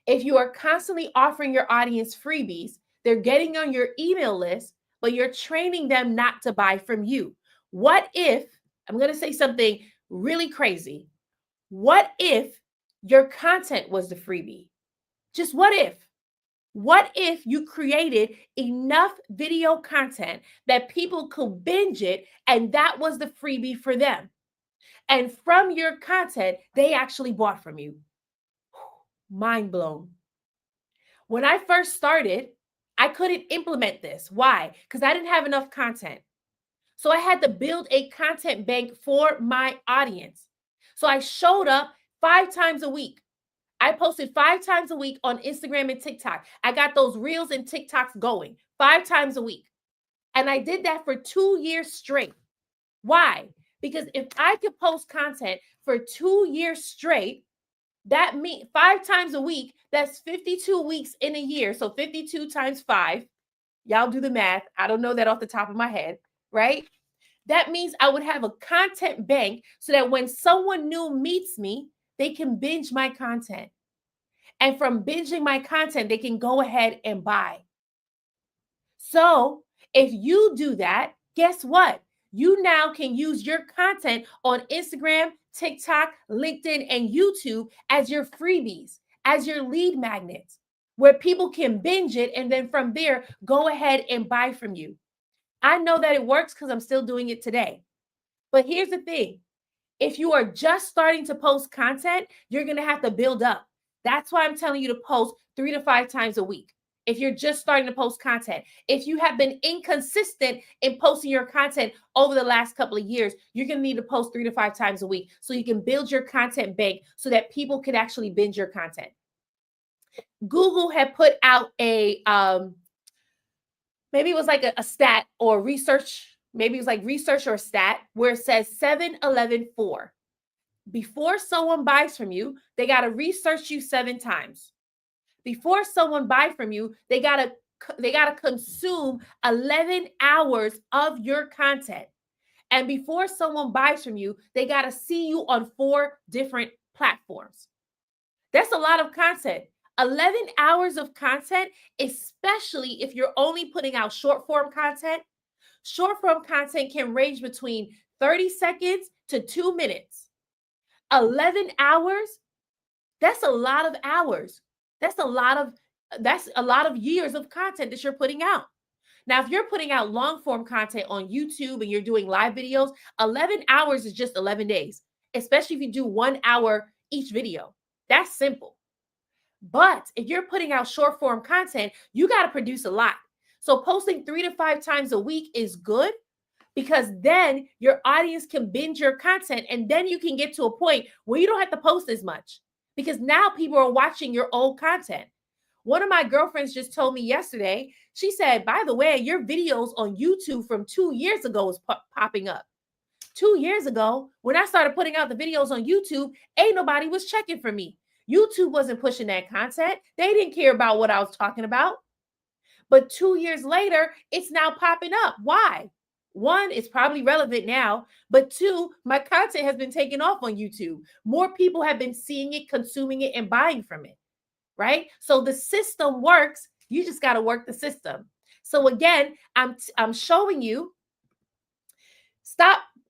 If you are constantly offering your audience freebies, they're getting on your email list, but you're training them not to buy from you. What if, I'm going to say something really crazy. What if your content was the freebie? Just what if? What if you created enough video content that people could binge it and that was the freebie for them? And from your content, they actually bought from you. Mind blown. When I first started, I couldn't implement this. Why? Because I didn't have enough content. So I had to build a content bank for my audience. So I showed up 5 times a week. I posted 5 times a week on Instagram and TikTok. I got those reels and TikToks going 5 times a week. And I did that for 2 years straight. Why? Because if I could post content for 2 years straight, that means 5 times a week, that's 52 weeks in a year. So 52 times 5, y'all do the math. I don't know that off the top of my head, right? That means I would have a content bank so that when someone new meets me, they can binge my content. And from binging my content, they can go ahead and buy. So if you do that, guess what? You now can use your content on Instagram, TikTok, LinkedIn, and YouTube as your freebies, as your lead magnets, where people can binge it and then from there go ahead and buy from you. I know that it works because I'm still doing it today. But here's the thing. If you are just starting to post content, you're going to have to build up. That's why I'm telling you to post 3 to 5 times a week. If you're just starting to post content, if you have been inconsistent in posting your content over the last couple of years, you're going to need to post 3 to 5 times a week so you can build your content bank so that people can actually binge your content. Google had put out a, maybe it was like a stat or research, maybe it was like research or a stat where it says 7-11-4. Before someone buys from you, they got to research you 7 times. Before someone buys from you, they got to consume 11 hours of your content. And before someone buys from you, they got to see you on 4 different platforms. That's a lot of content. 11 hours of content, especially if you're only putting out short form content. Short form content can range between 30 seconds to 2 minutes. 11 hours, that's a lot of hours. That's a lot of years of content that you're putting out. Now, if you're putting out long form content on YouTube and you're doing live videos, 11 hours is just 11 days, especially if you do 1 hour each video. That's simple. But if you're putting out short form content, you got to produce a lot. So posting 3 to 5 times a week is good because then your audience can binge your content and then you can get to a point where you don't have to post as much because now people are watching your old content. One of my girlfriends just told me yesterday, she said, by the way, your videos on YouTube from 2 years ago is popping up. 2 years ago, when I started putting out the videos on YouTube, ain't nobody was checking for me. YouTube wasn't pushing that content. They didn't care about what I was talking about. But 2 years later, it's now popping up. Why? 1, it's probably relevant now, but 2, my content has been taken off on YouTube. More people have been seeing it, consuming it, and buying from it, right? So the system works. You just got to work the system. So again, I'm showing you,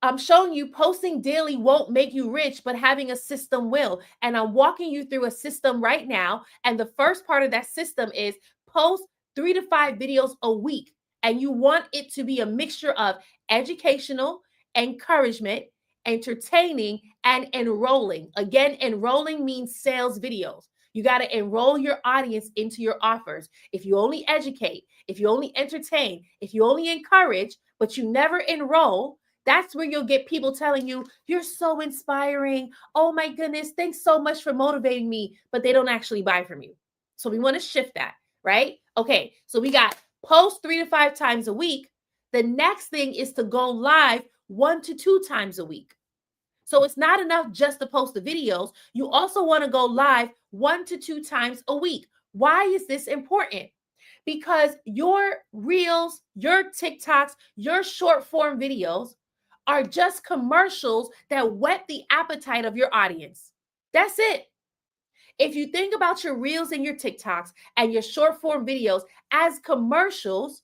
I'm showing you posting daily won't make you rich, but having a system will. And I'm walking you through a system right now. And the first part of that system is post 3 to 5 videos a week. And you want it to be a mixture of educational, encouragement, entertaining, and enrolling. Again, enrolling means sales videos. You got to enroll your audience into your offers. If you only educate, if you only entertain, if you only encourage, but you never enroll, that's where you'll get people telling you, you're so inspiring. Oh my goodness, thanks so much for motivating me, but they don't actually buy from you. So we want to shift that, right? Okay, so we got post 3 to 5 times a week. The next thing is to go live 1 to 2 times a week. So it's not enough just to post the videos. You also want to go live 1 to 2 times a week. Why is this important? Because your reels, your TikToks, your short form videos are just commercials that whet the appetite of your audience. That's it. If you think about your reels and your TikToks and your short form videos as commercials,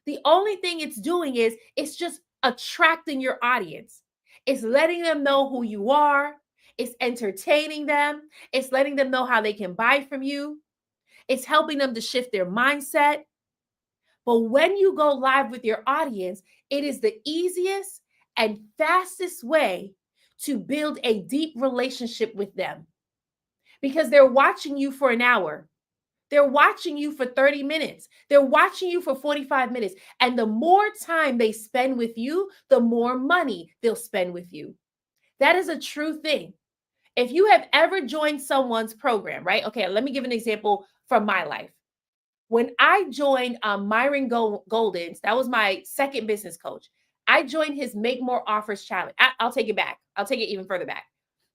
the only thing it's doing is it's just attracting your audience. It's letting them know who you are. It's entertaining them. It's letting them know how they can buy from you. It's helping them to shift their mindset. But when you go live with your audience, it is the easiest and fastest way to build a deep relationship with them because they're watching you for an hour. They're watching you for 30 minutes. They're watching you for 45 minutes. And the more time they spend with you, the more money they'll spend with you. That is a true thing. If you have ever joined someone's program, right? Okay, let me give an example from my life. When I joined Myron Golden's, that was my second business coach. I joined his Make More Offers Challenge. I'll take it back. I'll take it even further back.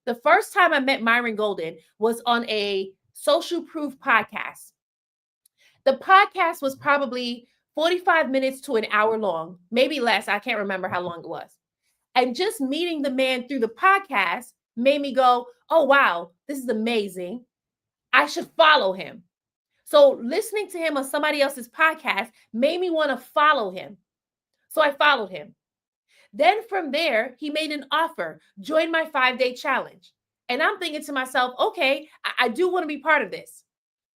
The first time I met Myron Golden was on a Social Proof podcast. The podcast was probably 45 minutes to an hour long, maybe less. I can't remember how long it was. And just meeting the man through the podcast made me go, oh, wow, this is amazing. I should follow him. So listening to him on somebody else's podcast made me want to follow him. So I followed him. Then from there, he made an offer, join my 5-day challenge. And I'm thinking to myself, okay, I do want to be part of this.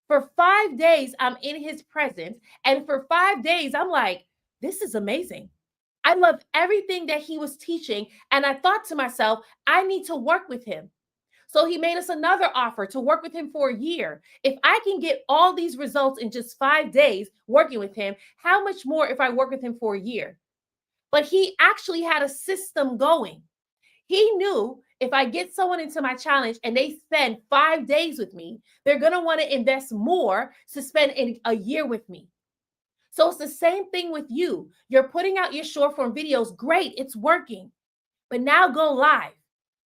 For 5 days, I'm in his presence. And for 5 days, I'm like, this is amazing. I love everything that he was teaching. And I thought to myself, I need to work with him. So he made us another offer to work with him for a year. If I can get all these results in just 5 days working with him, how much more if I work with him for a year? But he actually had a system going. He knew if I get someone into my challenge and they spend 5 days with me, they're going to want to invest more to spend a year with me. So it's the same thing with you. You're putting out your short form videos. Great, it's working. But now go live.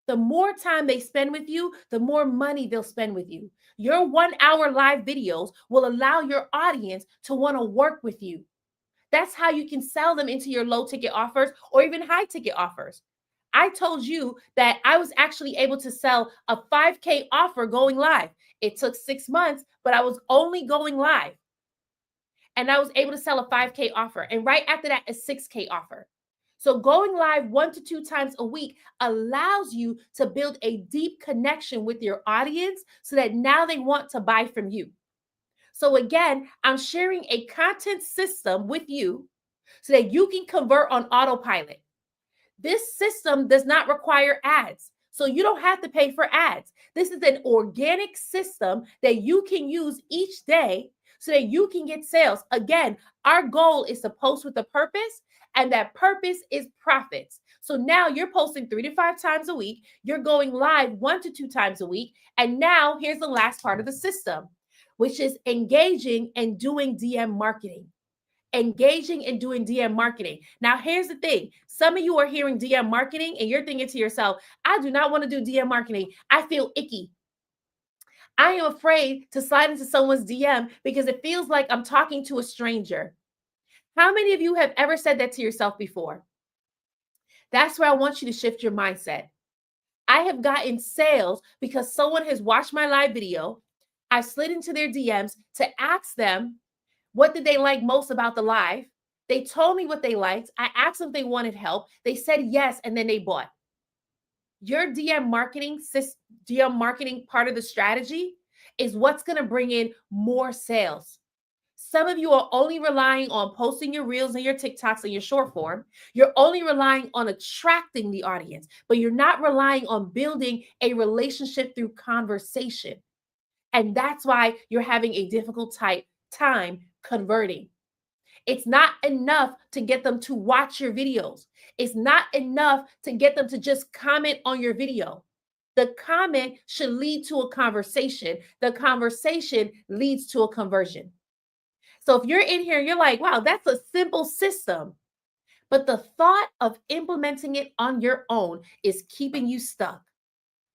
The more time they spend with you, the more money they'll spend with you. Your 1 hour live videos will allow your audience to want to work with you. That's how you can sell them into your low ticket offers or even high ticket offers. I told you that I was actually able to sell a 5K offer going live. It took 6 months, but I was only going live. And I was able to sell a 5K offer. And right after that, a 6K offer. So going live 1 to 2 times a week allows you to build a deep connection with your audience so that now they want to buy from you. So again, I'm sharing a content system with you so that you can convert on autopilot. This system does not require ads. So you don't have to pay for ads. This is an organic system that you can use each day so that you can get sales. Again, our goal is to post with a purpose, and that purpose is profits. So now you're posting 3 to 5 times a week. You're going live 1 to 2 times a week. And now here's the last part of the system, which is engaging and doing DM marketing. Engaging and doing DM marketing. Now, here's the thing. Some of you are hearing DM marketing and you're thinking to yourself, I do not want to do DM marketing. I feel icky. I am afraid to slide into someone's DM because it feels like I'm talking to a stranger. How many of you have ever said that to yourself before? That's where I want you to shift your mindset. I have gotten sales because someone has watched my live video. I slid into their DMs to ask them, what did they like most about the live? They told me what they liked. I asked them if they wanted help. They said yes, and then they bought. Your DM marketing part of the strategy is what's going to bring in more sales. Some of you are only relying on posting your reels and your TikToks and your short form. You're only relying on attracting the audience, but you're not relying on building a relationship through conversation. And that's why you're having a difficult time converting. It's not enough to get them to watch your videos. It's not enough to get them to just comment on your video. The comment should lead to a conversation. The conversation leads to a conversion. So if you're in here and you're like, wow, that's a simple system. but the thought of implementing it on your own is keeping you stuck.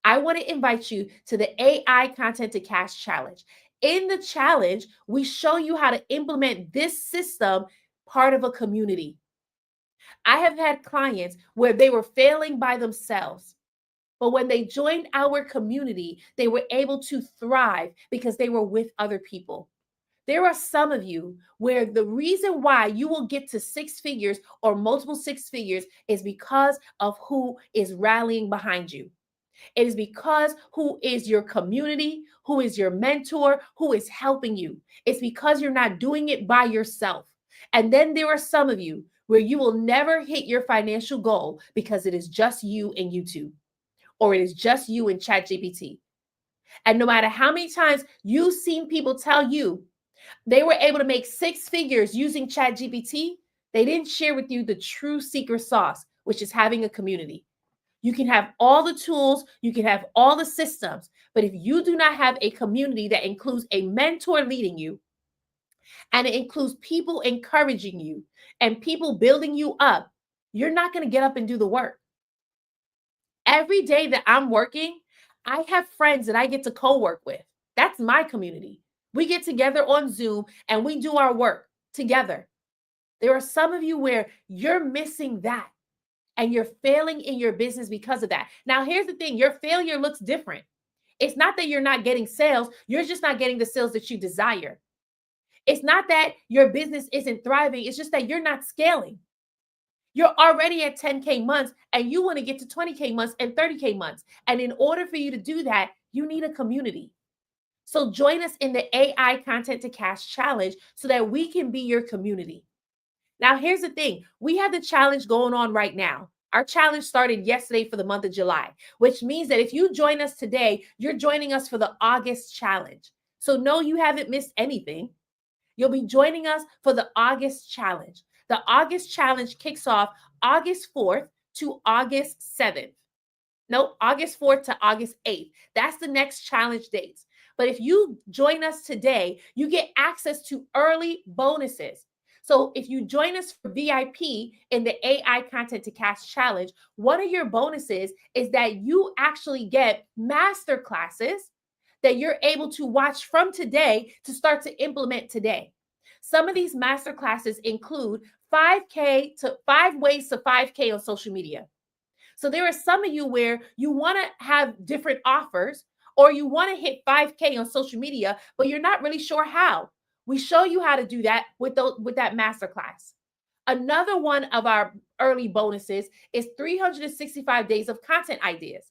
I want to invite you to the AI Content to Cash Challenge. In the challenge, we show you how to implement this system part of a community. I have had clients where they were failing by themselves, but when they joined our community, they were able to thrive because they were with other people. There are some of you where the reason why you will get to six figures or multiple six figures is because of who is rallying behind you. It is because who is your community, who is your mentor, who is helping you. It's because you're not doing it by yourself. And then there are some of you where you will never hit your financial goal because it is just you and YouTube, or it is just you and ChatGPT. And no matter how many times you've seen people tell you they were able to make six figures using ChatGPT, they didn't share with you the true secret sauce, which is having a community. You can have all the tools, you can have all the systems, but if you do not have a community that includes a mentor leading you, and it includes people encouraging you and people building you up, you're not going to get up and do the work. Every day that I'm working, I have friends that I get to co-work with. That's my community. We get together on Zoom and we do our work together. There are some of you where you're missing that and you're failing in your business because of that. Now, here's the thing, your failure looks different. It's not that you're not getting sales, you're just not getting the sales that you desire. It's not that your business isn't thriving, it's just that you're not scaling. You're already at 10K months and you want to get to 20K months and 30K months. And in order for you to do that, you need a community. So join us in the AI Content to Cash Challenge so that we can be your community. Now, here's the thing. We have the challenge going on right now. Our challenge started yesterday for the month of July, which means that if you join us today, you're joining us for the August challenge. So no, you haven't missed anything. You'll be joining us for the August challenge. The August challenge kicks off August 4th to August 7th. No, August 4th to August 8th. That's the next challenge dates. But if you join us today, you get access to early bonuses. So if you join us for VIP in the AI Content to Cash Challenge, one of your bonuses is that you actually get master classes that you're able to watch from today to start to implement today. Some of these master classes include 5K to 5 ways to 5K on social media. So there are some of you where you want to have different offers or you want to hit 5K on social media, but you're not really sure how. We show you how to do that with that masterclass. Another one of our early bonuses is 365 days of content ideas.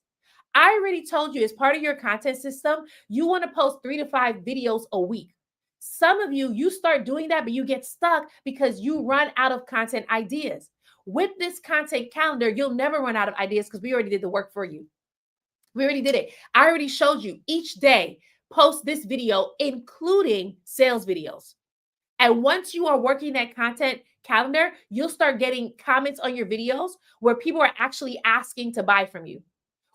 I already told you as part of your content system, you want to post 3 to 5 videos a week. Some of you, you start doing that, but you get stuck because you run out of content ideas. With this content calendar, you'll never run out of ideas because we already did the work for you. We already did it. I already showed you each day, post this video, including sales videos. And once you are working that content calendar, you'll start getting comments on your videos where people are actually asking to buy from you.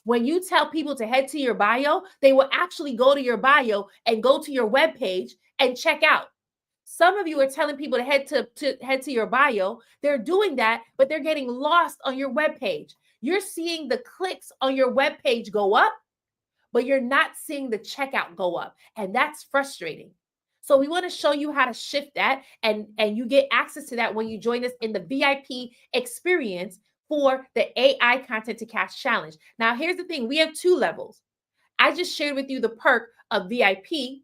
When you tell people to head to your bio, they will actually go to your bio and go to your webpage and check out. Some of you are telling people to head to your bio. They're doing that, but they're getting lost on your webpage. You're seeing the clicks on your webpage go up, but you're not seeing the checkout go up. And that's frustrating. So we want to show you how to shift that, and you get access to that when you join us in the VIP experience for the AI Content to Cash Challenge. Now, here's the thing. We have 2 levels. I just shared with you the perk of VIP,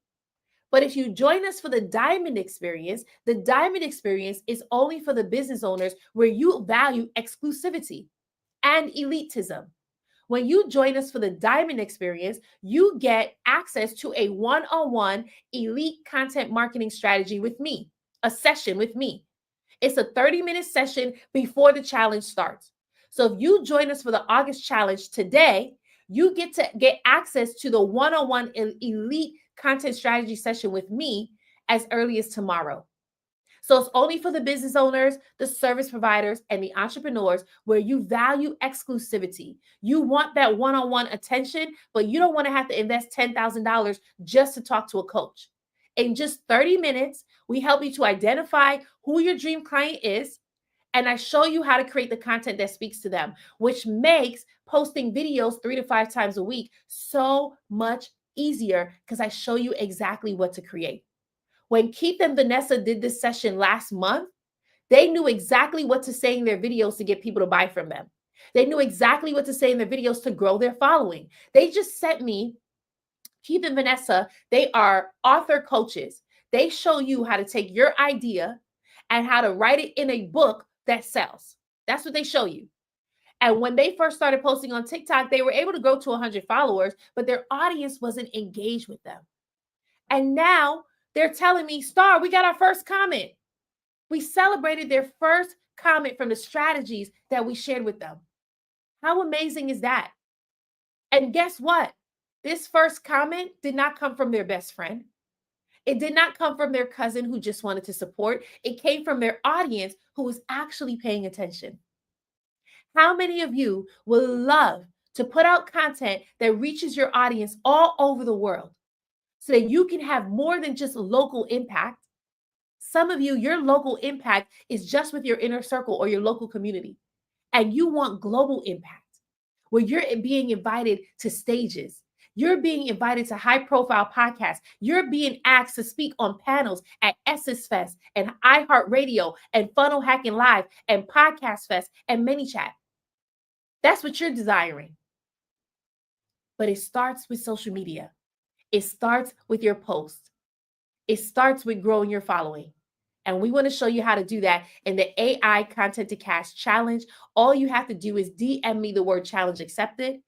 but if you join us for the Diamond experience, the Diamond experience is only for the business owners where you value exclusivity and elitism. When you join us for the Diamond experience, you get access to a one-on-one elite content marketing strategy with me, a session with me. It's a 30-minute session before the challenge starts. So if you join us for the August challenge today, you get to get access to the one-on-one elite content strategy session with me as early as tomorrow. So it's only for the business owners, the service providers, and the entrepreneurs where you value exclusivity. You want that one-on-one attention, but you don't want to have to invest $10,000 just to talk to a coach. In just 30 minutes, we help you to identify who your dream client is, And I show you how to create the content that speaks to them, which makes posting videos 3 to 5 times a week so much easier because I show you exactly what to create. When Keith and Vanessa did this session last month, they knew exactly what to say in their videos to get people to buy from them. They knew exactly what to say in their videos to grow their following. They just sent me, Keith and Vanessa, they are author coaches. They show you how to take your idea and how to write it in a book that sells. That's what they show you. And when they first started posting on TikTok, they were able to grow to 100 followers, but their audience wasn't engaged with them. And now they're telling me, Star, we got our first comment. We celebrated their first comment from the strategies that we shared with them. How amazing is that? And guess what? This first comment did not come from their best friend. It did not come from their cousin who just wanted to support. It came from their audience who was actually paying attention. How many of you would love to put out content that reaches your audience all over the world so that you can have more than just local impact? Some of you, your local impact is just with your inner circle or your local community, and you want global impact where you're being invited to stages. You're being invited to high profile podcasts. You're being asked to speak on panels at Essence Fest and iHeartRadio and Funnel Hacking Live and Podcast Fest and ManyChat. That's what you're desiring. But it starts with social media. It starts with your posts. It starts with growing your following. And we want to show you how to do that in the AI Content to Cash Challenge. All you have to do is DM me the word challenge accepted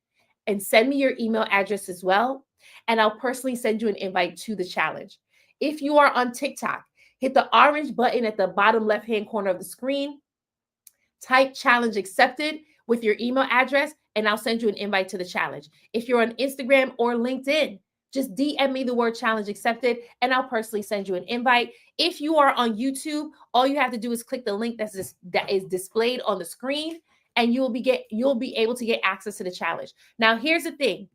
and send me your email address as well. And I'll personally send you an invite to the challenge. If you are on TikTok, hit the orange button at the bottom left-hand corner of the screen. Type challenge accepted with your email address, and I'll send you an invite to the challenge. If you're on Instagram or LinkedIn, just DM me the word challenge accepted, and I'll personally send you an invite. If you are on YouTube, all you have to do is click the link that is displayed on the screen, and you'll be able to get access to the challenge. Now, here's the thing.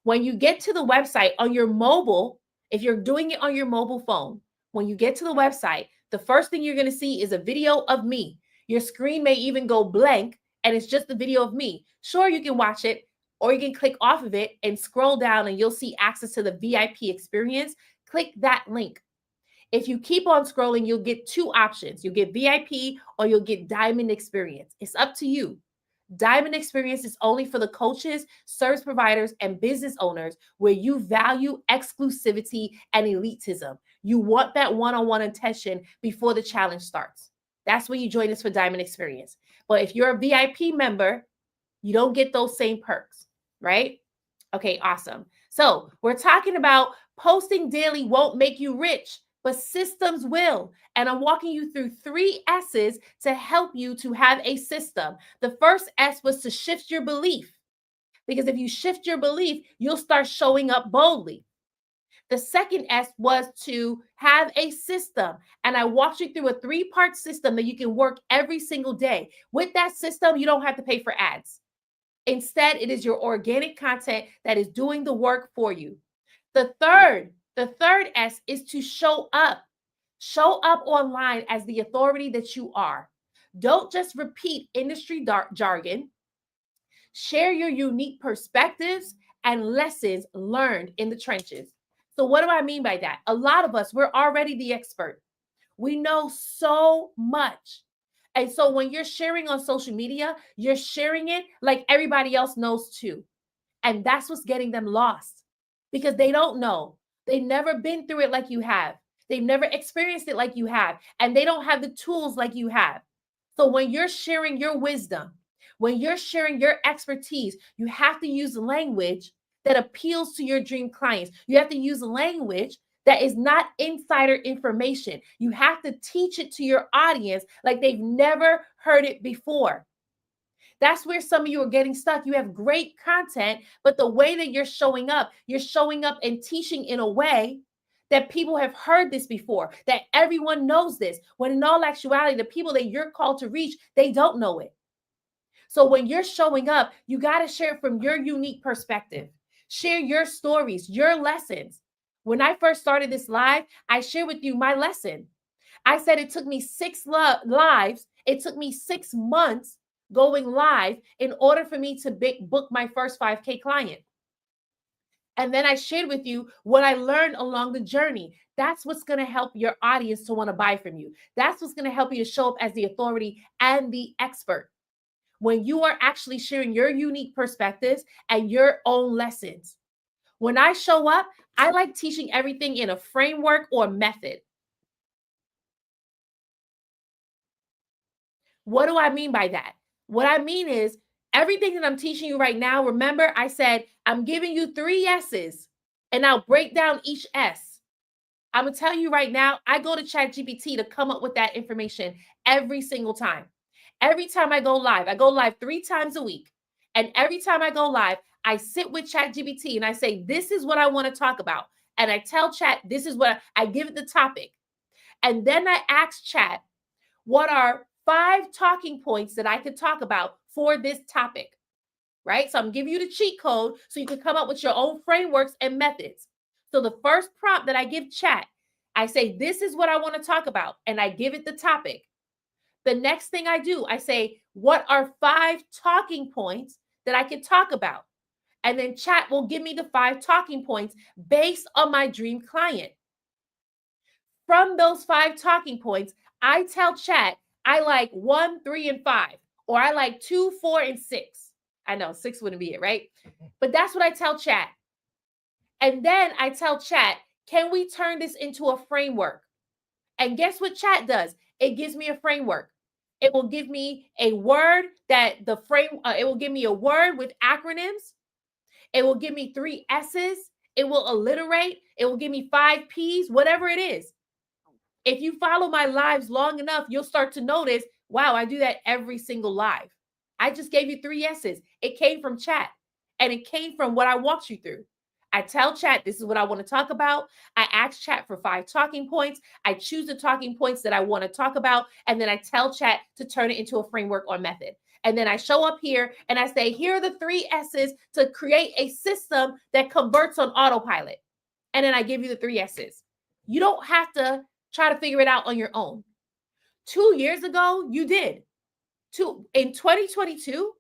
When you get to the website on your mobile, if you're doing it on your mobile phone, when you get to the website, the first thing you're going to see is a video of me. Your screen may even go blank, and it's just the video of me. Sure, you can watch it, or you can click off of it and scroll down and you'll see access to the VIP experience. Click that link. If you keep on scrolling, you'll get two options. You'll get VIP or you'll get Diamond Experience. It's up to you. Diamond Experience is only for the coaches, service providers, and business owners where you value exclusivity and elitism. You want that one-on-one attention before the challenge starts. That's when you join us for Diamond Experience. But if you're a VIP member, you don't get those same perks, right? Okay, awesome. So we're talking about posting daily won't make you rich, but systems will. And I'm walking you through 3 S's to help you to have a system. The first S was to shift your belief, because if you shift your belief, you'll start showing up boldly. The second S was to have a system. And I walked you through a 3-part system that you can work every single day. With that system, you don't have to pay for ads. Instead, it is your organic content that is doing the work for you. The third S is to show up. Show up online as the authority that you are. Don't just repeat industry jargon. Share your unique perspectives and lessons learned in the trenches. So what do I mean by that? A lot of us, we're already the expert. We know so much. And so when you're sharing on social media, you're sharing it like everybody else knows too. And that's what's getting them lost, because they don't know. They've never been through it like you have. They've never experienced it like you have. And they don't have the tools like you have. So when you're sharing your wisdom, when you're sharing your expertise, you have to use language that appeals to your dream clients. You have to use language that is not insider information. You have to teach it to your audience like they've never heard it before. That's where some of you are getting stuck. You have great content, but the way that you're showing up and teaching in a way that people have heard this before, that everyone knows this, when in all actuality, the people that you're called to reach, they don't know it. So when you're showing up, you got to share from your unique perspective. Share your stories, your lessons. When I first started this live, I shared with you my lesson. I said it took me 6 lives It took me 6 months going live in order for me to book my first 5K client. And then I shared with you what I learned along the journey. That's what's going to help your audience to want to buy from you. That's what's going to help you to show up as the authority and the expert when you are actually sharing your unique perspectives and your own lessons. When I show up, I like teaching everything in a framework or method. What do I mean by that? What I mean is everything that I'm teaching you right now, remember I said I'm giving you 3 S's and I'll break down each S. I'm going to tell you right now, I go to ChatGPT to come up with that information every single time. Every time I go live 3 times a week. And every time I go live, I sit with ChatGPT and I say, this is what I want to talk about. And I tell Chat, this is what I give it the topic. And then I ask Chat, what are 5 talking points that I could talk about for this topic? Right? So I'm giving you the cheat code so you can come up with your own frameworks and methods. So the first prompt that I give Chat, I say, this is what I want to talk about. And I give it the topic. The next thing I do, I say, what are 5 talking points that I can talk about? And then Chat will give me the 5 talking points based on my dream client. From those 5 talking points, I tell Chat, I like 1, 3, and 5, or I like 2, 4, and 6. I know 6 wouldn't be it, right? But that's what I tell Chat. And then I tell Chat, can we turn this into a framework? And guess what Chat does? It gives me a framework. It will give me a word it will give me a word with acronyms. It will give me 3 S's. It will alliterate. It will give me 5 P's, whatever it is. If you follow my lives long enough, you'll start to notice, wow, I do that every single live. I just gave you 3 S's. It came from Chat and it came from what I walked you through. I tell Chat, this is what I want to talk about. I ask Chat for 5 talking points. I choose the talking points that I want to talk about. And then I tell Chat to turn it into a framework or method. And then I show up here and I say, here are the 3 S's to create a system that converts on autopilot. And then I give you the 3 S's. You don't have to try to figure it out on your own. 2 years ago, you did. In 2022,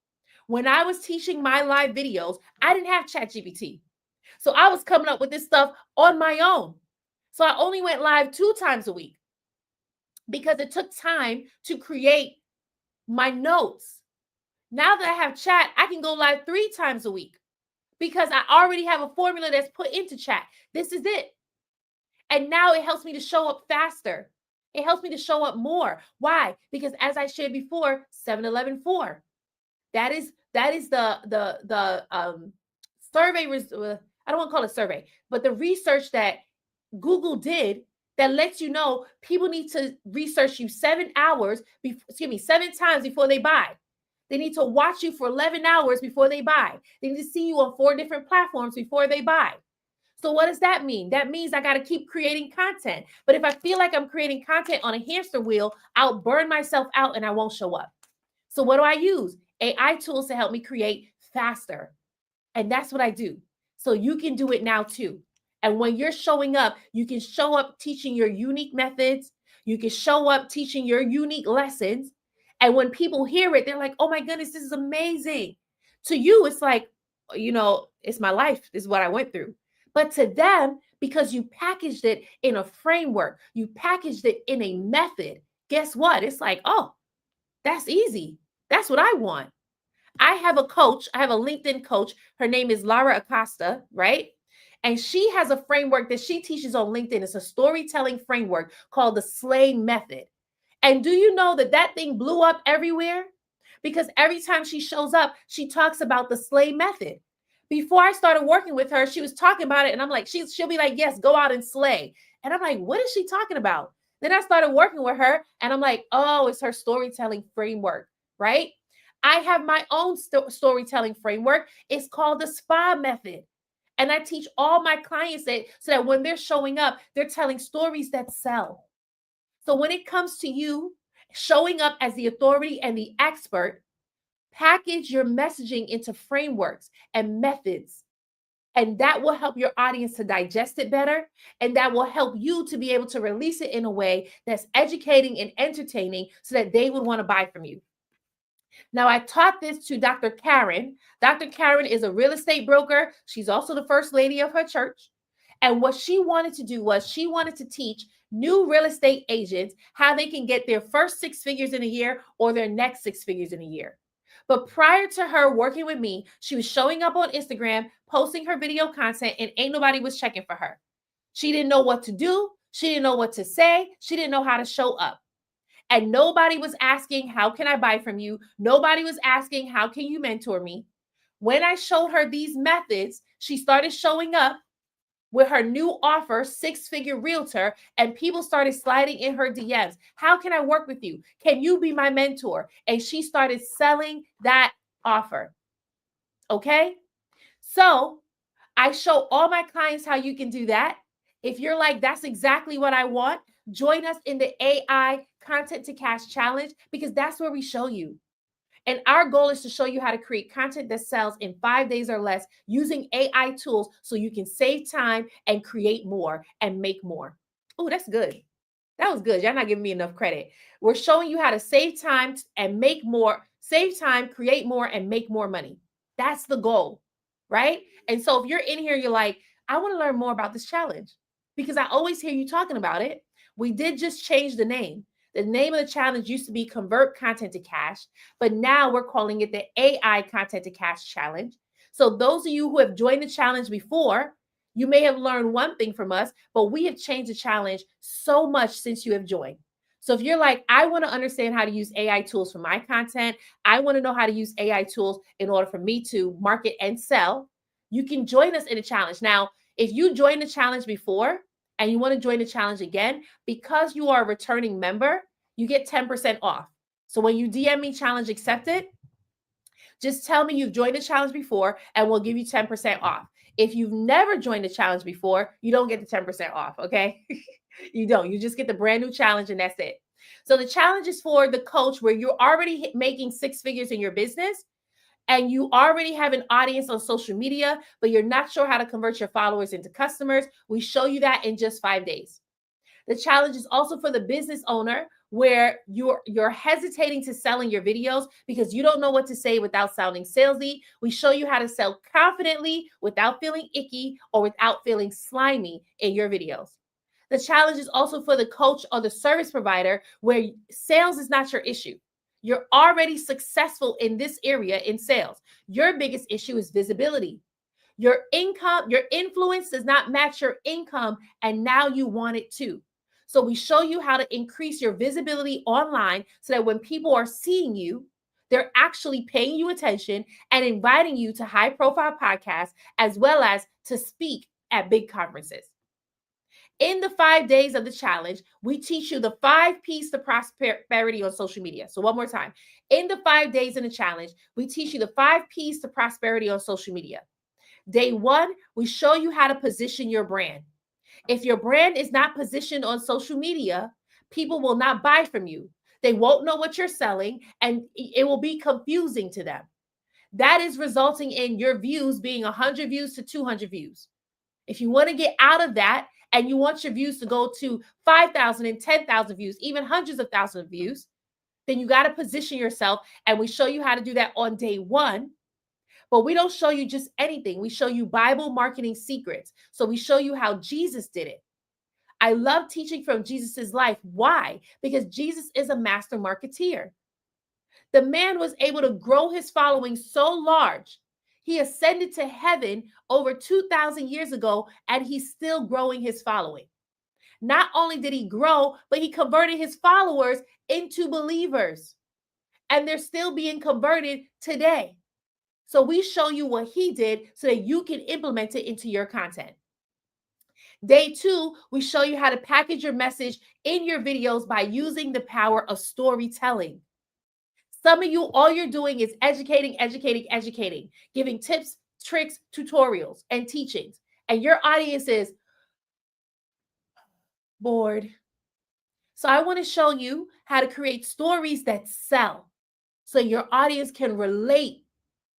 when I was teaching my live videos, I didn't have ChatGPT. So I was coming up with this stuff on my own. So I only went live 2 times a week because it took time to create my notes. Now that I have Chat, I can go live 3 times a week because I already have a formula that's put into Chat. This is it. And now it helps me to show up faster. It helps me to show up more. Why? Because as I shared before, 7-11-4. That is the survey. I don't want to call it survey, but the research that Google did that lets you know people need to research you 7 times before they buy. They need to watch you for 11 hours before they buy. They need to see you on 4 different platforms before they buy. So what does that mean? That means I got to keep creating content. But if I feel like I'm creating content on a hamster wheel, I'll burn myself out and I won't show up. So what do I use? AI tools to help me create faster. And that's what I do. So you can do it now too. And when you're showing up, you can show up teaching your unique methods. You can show up teaching your unique lessons. And when people hear it, they're like, oh my goodness, this is amazing. To you, it's like, it's my life. This is what I went through. But to them, because you packaged it in a framework, you packaged it in a method, guess what? It's like, oh, that's easy. That's what I want. I have a coach. I have a LinkedIn coach. Her name is Lara Acosta, right? And she has a framework that she teaches on LinkedIn. It's a storytelling framework called the SLAY method. And do you know that thing blew up everywhere? Because every time she shows up, she talks about the SLAY method. Before I started working with her, she was talking about it. And I'm like, she'll be like, yes, go out and slay. And I'm like, what is she talking about? Then I started working with her and I'm like, oh, it's her storytelling framework, right? I have my own storytelling framework. It's called the SPA method. And I teach all my clients that so that when they're showing up, they're telling stories that sell. So when it comes to you showing up as the authority and the expert, package your messaging into frameworks and methods And that will help your audience to digest it better. And that will help you to be able to release it in a way that's educating and entertaining so that they would want to buy from you. Now, I taught this to Dr. Karen. Dr. Karen is a real estate broker. She's also the first lady of her church. And what she wanted to do was she wanted to teach new real estate agents how they can get their first six figures in a year or their next six figures in a year. But prior to her working with me, she was showing up on Instagram, posting her video content, and ain't nobody was checking for her. She didn't know what to do. She didn't know what to say. She didn't know how to show up. And nobody was asking, how can I buy from you? Nobody was asking, how can you mentor me? When I showed her these methods, she started showing up with her new offer, six-figure realtor, and people started sliding in her DMs. How can I work with you? Can you be my mentor? And she started selling that offer. Okay? So I show all my clients how you can do that. If you're like, that's exactly what I want, join us in the AI Content to Cash Challenge, because that's where we show you. And our goal is to show you how to create content that sells in 5 days or less using AI tools so you can save time and create more and make more. Oh, that's good. That was good. Y'all not giving me enough credit. We're showing you how to save time and make more, save time, create more, and make more money. That's the goal, right? And so if you're in here, you're like, I want to learn more about this challenge because I always hear you talking about it. We did just change the name. The name of the challenge used to be Convert Content to Cash, but now we're calling it the AI Content to Cash Challenge. So those of you who have joined the challenge before, you may have learned one thing from us, but we have changed the challenge so much since you have joined. So if you're like, I want to understand how to use AI tools for my content, I want to know how to use AI tools in order for me to market and sell, you can join us in the challenge. Now, if you joined the challenge before and you want to join the challenge again, because you are a returning member, you get 10% off. So when you DM me challenge accepted, just tell me you've joined the challenge before and we'll give you 10% off. If you've never joined the challenge before, you don't get the 10% off, okay? You don't. You just get the brand new challenge and that's it. So the challenge is for the coach where you're already making six figures in your business and you already have an audience on social media, but you're not sure how to convert your followers into customers. We show you that in just 5 days. The challenge is also for the business owner where you're hesitating to sell in your videos because you don't know what to say without sounding salesy. We show you how to sell confidently without feeling icky or without feeling slimy in your videos. The challenge is also for the coach or the service provider where sales is not your issue. You're already successful in this area in sales. Your biggest issue is visibility. Your income, your influence does not match your income, and now you want it to. So we show you how to increase your visibility online so that when people are seeing you, they're actually paying you attention and inviting you to high profile podcasts as well as to speak at big conferences. In the 5 days of the challenge, we teach you the 5 P's to prosperity on social media. So one more time. In the 5 days in the challenge, we teach you the 5 P's to prosperity on social media. Day 1, we show you how to position your brand. If your brand is not positioned on social media, people will not buy from you. They won't know what you're selling and it will be confusing to them. That is resulting in your views being 100 views to 200 views. If you want to get out of that and you want your views to go to 5,000 and 10,000 views, even hundreds of thousands of views, then you got to position yourself. And we show you how to do that on day 1. But we don't show you just anything. We show you Bible marketing secrets. So we show you how Jesus did it. I love teaching from Jesus's life. Why? Because Jesus is a master marketeer. The man was able to grow his following so large. He ascended to heaven over 2,000 years ago, and he's still growing his following. Not only did he grow, but he converted his followers into believers. And they're still being converted today. So we show you what he did so that you can implement it into your content. Day 2, we show you how to package your message in your videos by using the power of storytelling. Some of you, all you're doing is educating, giving tips, tricks, tutorials, and teachings. And your audience is bored. So I want to show you how to create stories that sell so your audience can relate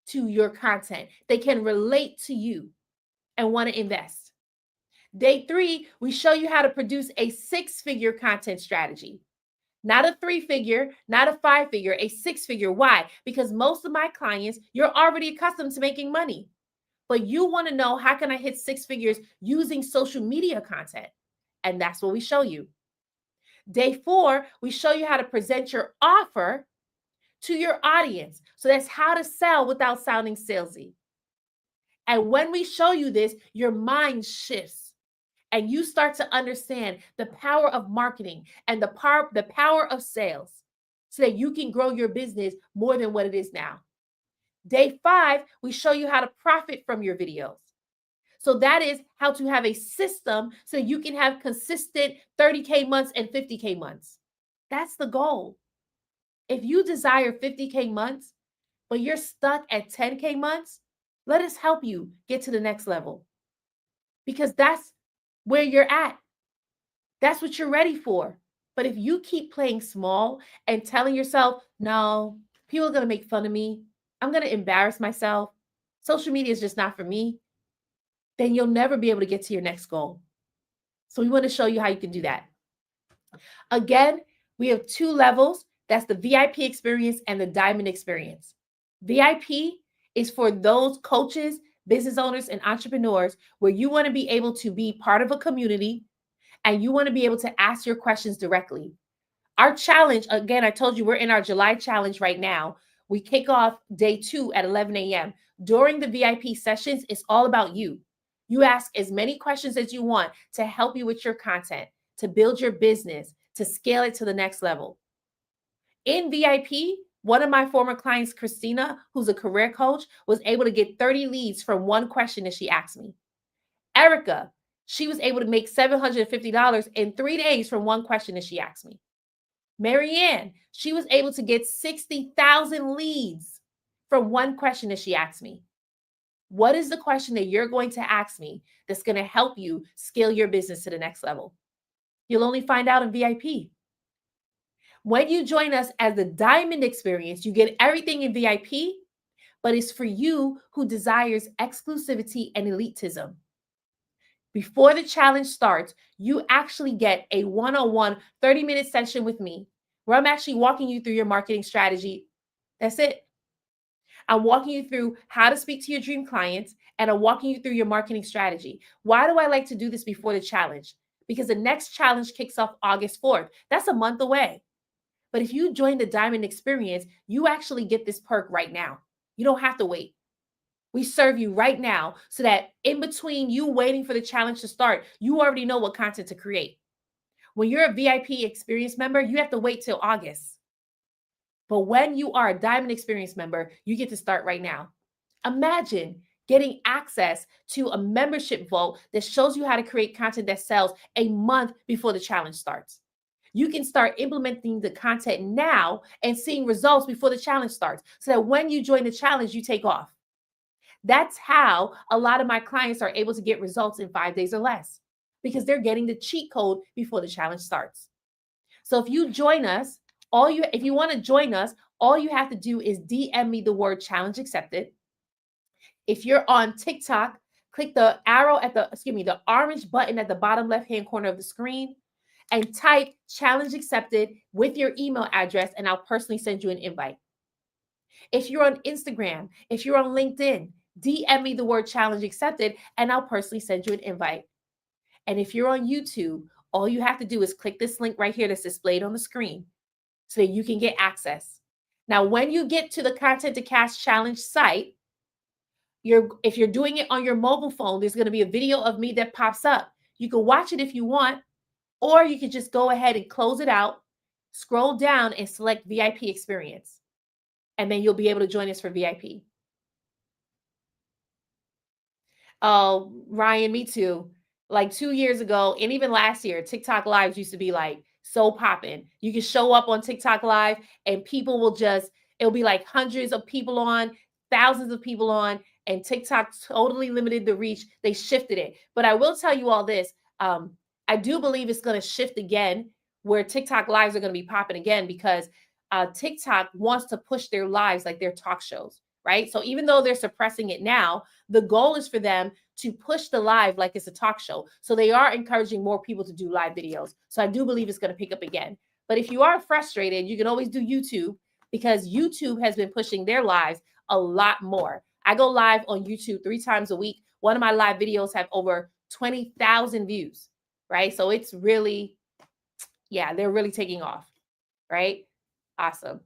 to your content. They can relate to you. and want to invest. Day 3, we show you how to produce a 6-figure content strategy. Not a 3-figure, not a 5-figure, a 6-figure. Why? Because most of my clients, you're already accustomed to making money. But you want to know, how can I hit 6 figures using social media content? And that's what we show you. Day 4, we show you how to present your offer to your audience. So that's how to sell without sounding salesy. And when we show you this, your mind shifts and you start to understand the power of marketing and the power of sales so that you can grow your business more than what it is now. Day 5, we show you how to profit from your videos. So that is how to have a system so you can have consistent 30K months and 50K months. That's the goal. If you desire 50K months, but you're stuck at 10K months, let us help you get to the next level. Because that's where you're at. That's what you're ready for. But if you keep playing small and telling yourself, no, people are going to make fun of me, I'm going to embarrass myself, social media is just not for me, then you'll never be able to get to your next goal. So we want to show you how you can do that. Again, we have 2 levels. That's the VIP experience and the diamond experience. VIP is for those coaches, business owners, and entrepreneurs where you want to be able to be part of a community and you want to be able to ask your questions directly. Our challenge, again, I told you we're in our July challenge right now. We kick off day 2 at 11 a.m. During the VIP sessions, it's all about you. You ask as many questions as you want to help you with your content, to build your business, to scale it to the next level. In VIP, one of my former clients, Christina, who's a career coach, was able to get 30 leads from one question that she asked me. Erica, she was able to make $750 in 3 days from one question that she asked me. Marianne, she was able to get 60,000 leads from one question that she asked me. What is the question that you're going to ask me that's going to help you scale your business to the next level? You'll only find out in VIP. When you join us as the Diamond Experience, you get everything in VIP, but it's for you who desires exclusivity and elitism. Before the challenge starts, you actually get a one-on-one 30-minute session with me where I'm actually walking you through your marketing strategy. That's it. I'm walking you through how to speak to your dream clients, and I'm walking you through your marketing strategy. Why do I like to do this before the challenge? Because the next challenge kicks off August 4th. That's a month away. But if you join the Diamond Experience, you actually get this perk right now. You don't have to wait. We serve you right now so that in between you waiting for the challenge to start, you already know what content to create. When you're a VIP experience member, you have to wait till August. But when you are a Diamond Experience member, you get to start right now. Imagine getting access to a membership vault that shows you how to create content that sells a month before the challenge starts. You can start implementing the content now and seeing results before the challenge starts so that when you join the challenge, you take off. That's how a lot of my clients are able to get results in 5 days or less because they're getting the cheat code before the challenge starts. So if you join us, if you want to join us, all you have to do is DM me the word challenge accepted. If you're on TikTok, click the the orange button at the bottom left-hand corner of the screen and type challenge accepted with your email address, and I'll personally send you an invite. If you're on Instagram, if you're on LinkedIn, DM me the word challenge accepted, and I'll personally send you an invite. And if you're on YouTube, all you have to do is click this link right here that's displayed on the screen so that you can get access. Now, when you get to the Content to Cash Challenge site, if you're doing it on your mobile phone, there's going to be a video of me that pops up. You can watch it if you want, or you can just go ahead and close it out, scroll down and select VIP experience. And then you'll be able to join us for VIP. Oh, Ryan, me too. Like 2 years ago, and even last year, TikTok lives used to be like so popping. You can show up on TikTok live and people will it'll be like hundreds of people on, thousands of people on, and TikTok totally limited the reach. They shifted it. But I will tell you all this. I do believe it's going to shift again where TikTok lives are going to be popping again because TikTok wants to push their lives like their talk shows. right? So even though they're suppressing it now, the goal is for them to push the live like it's a talk show. So they are encouraging more people to do live videos. So I do believe it's going to pick up again. But if you are frustrated, you can always do YouTube, because YouTube has been pushing their lives a lot more. I go live on YouTube 3 times a week. One of my live videos have over 20,000 views, right? So it's really, yeah, they're really taking off, right? Awesome.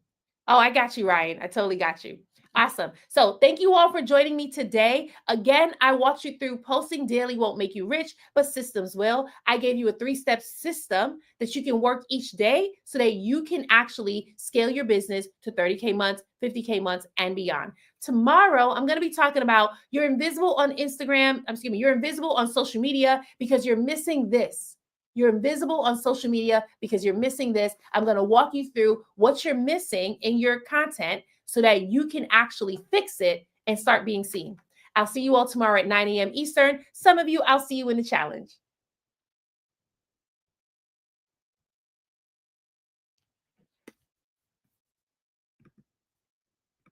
Oh, I got you, Ryan. I totally got you. Awesome. So thank you all for joining me today. Again, I walked you through posting daily won't make you rich, but systems will. I gave you a 3-step system that you can work each day so that you can actually scale your business to 30K months, 50K months, and beyond. Tomorrow, I'm going to be talking about you're invisible on Instagram. You're invisible on social media because you're missing this. You're invisible on social media because you're missing this. I'm going to walk you through what you're missing in your content so that you can actually fix it and start being seen. I'll see you all tomorrow at 9 a.m. Eastern. Some of you, I'll see you in the challenge.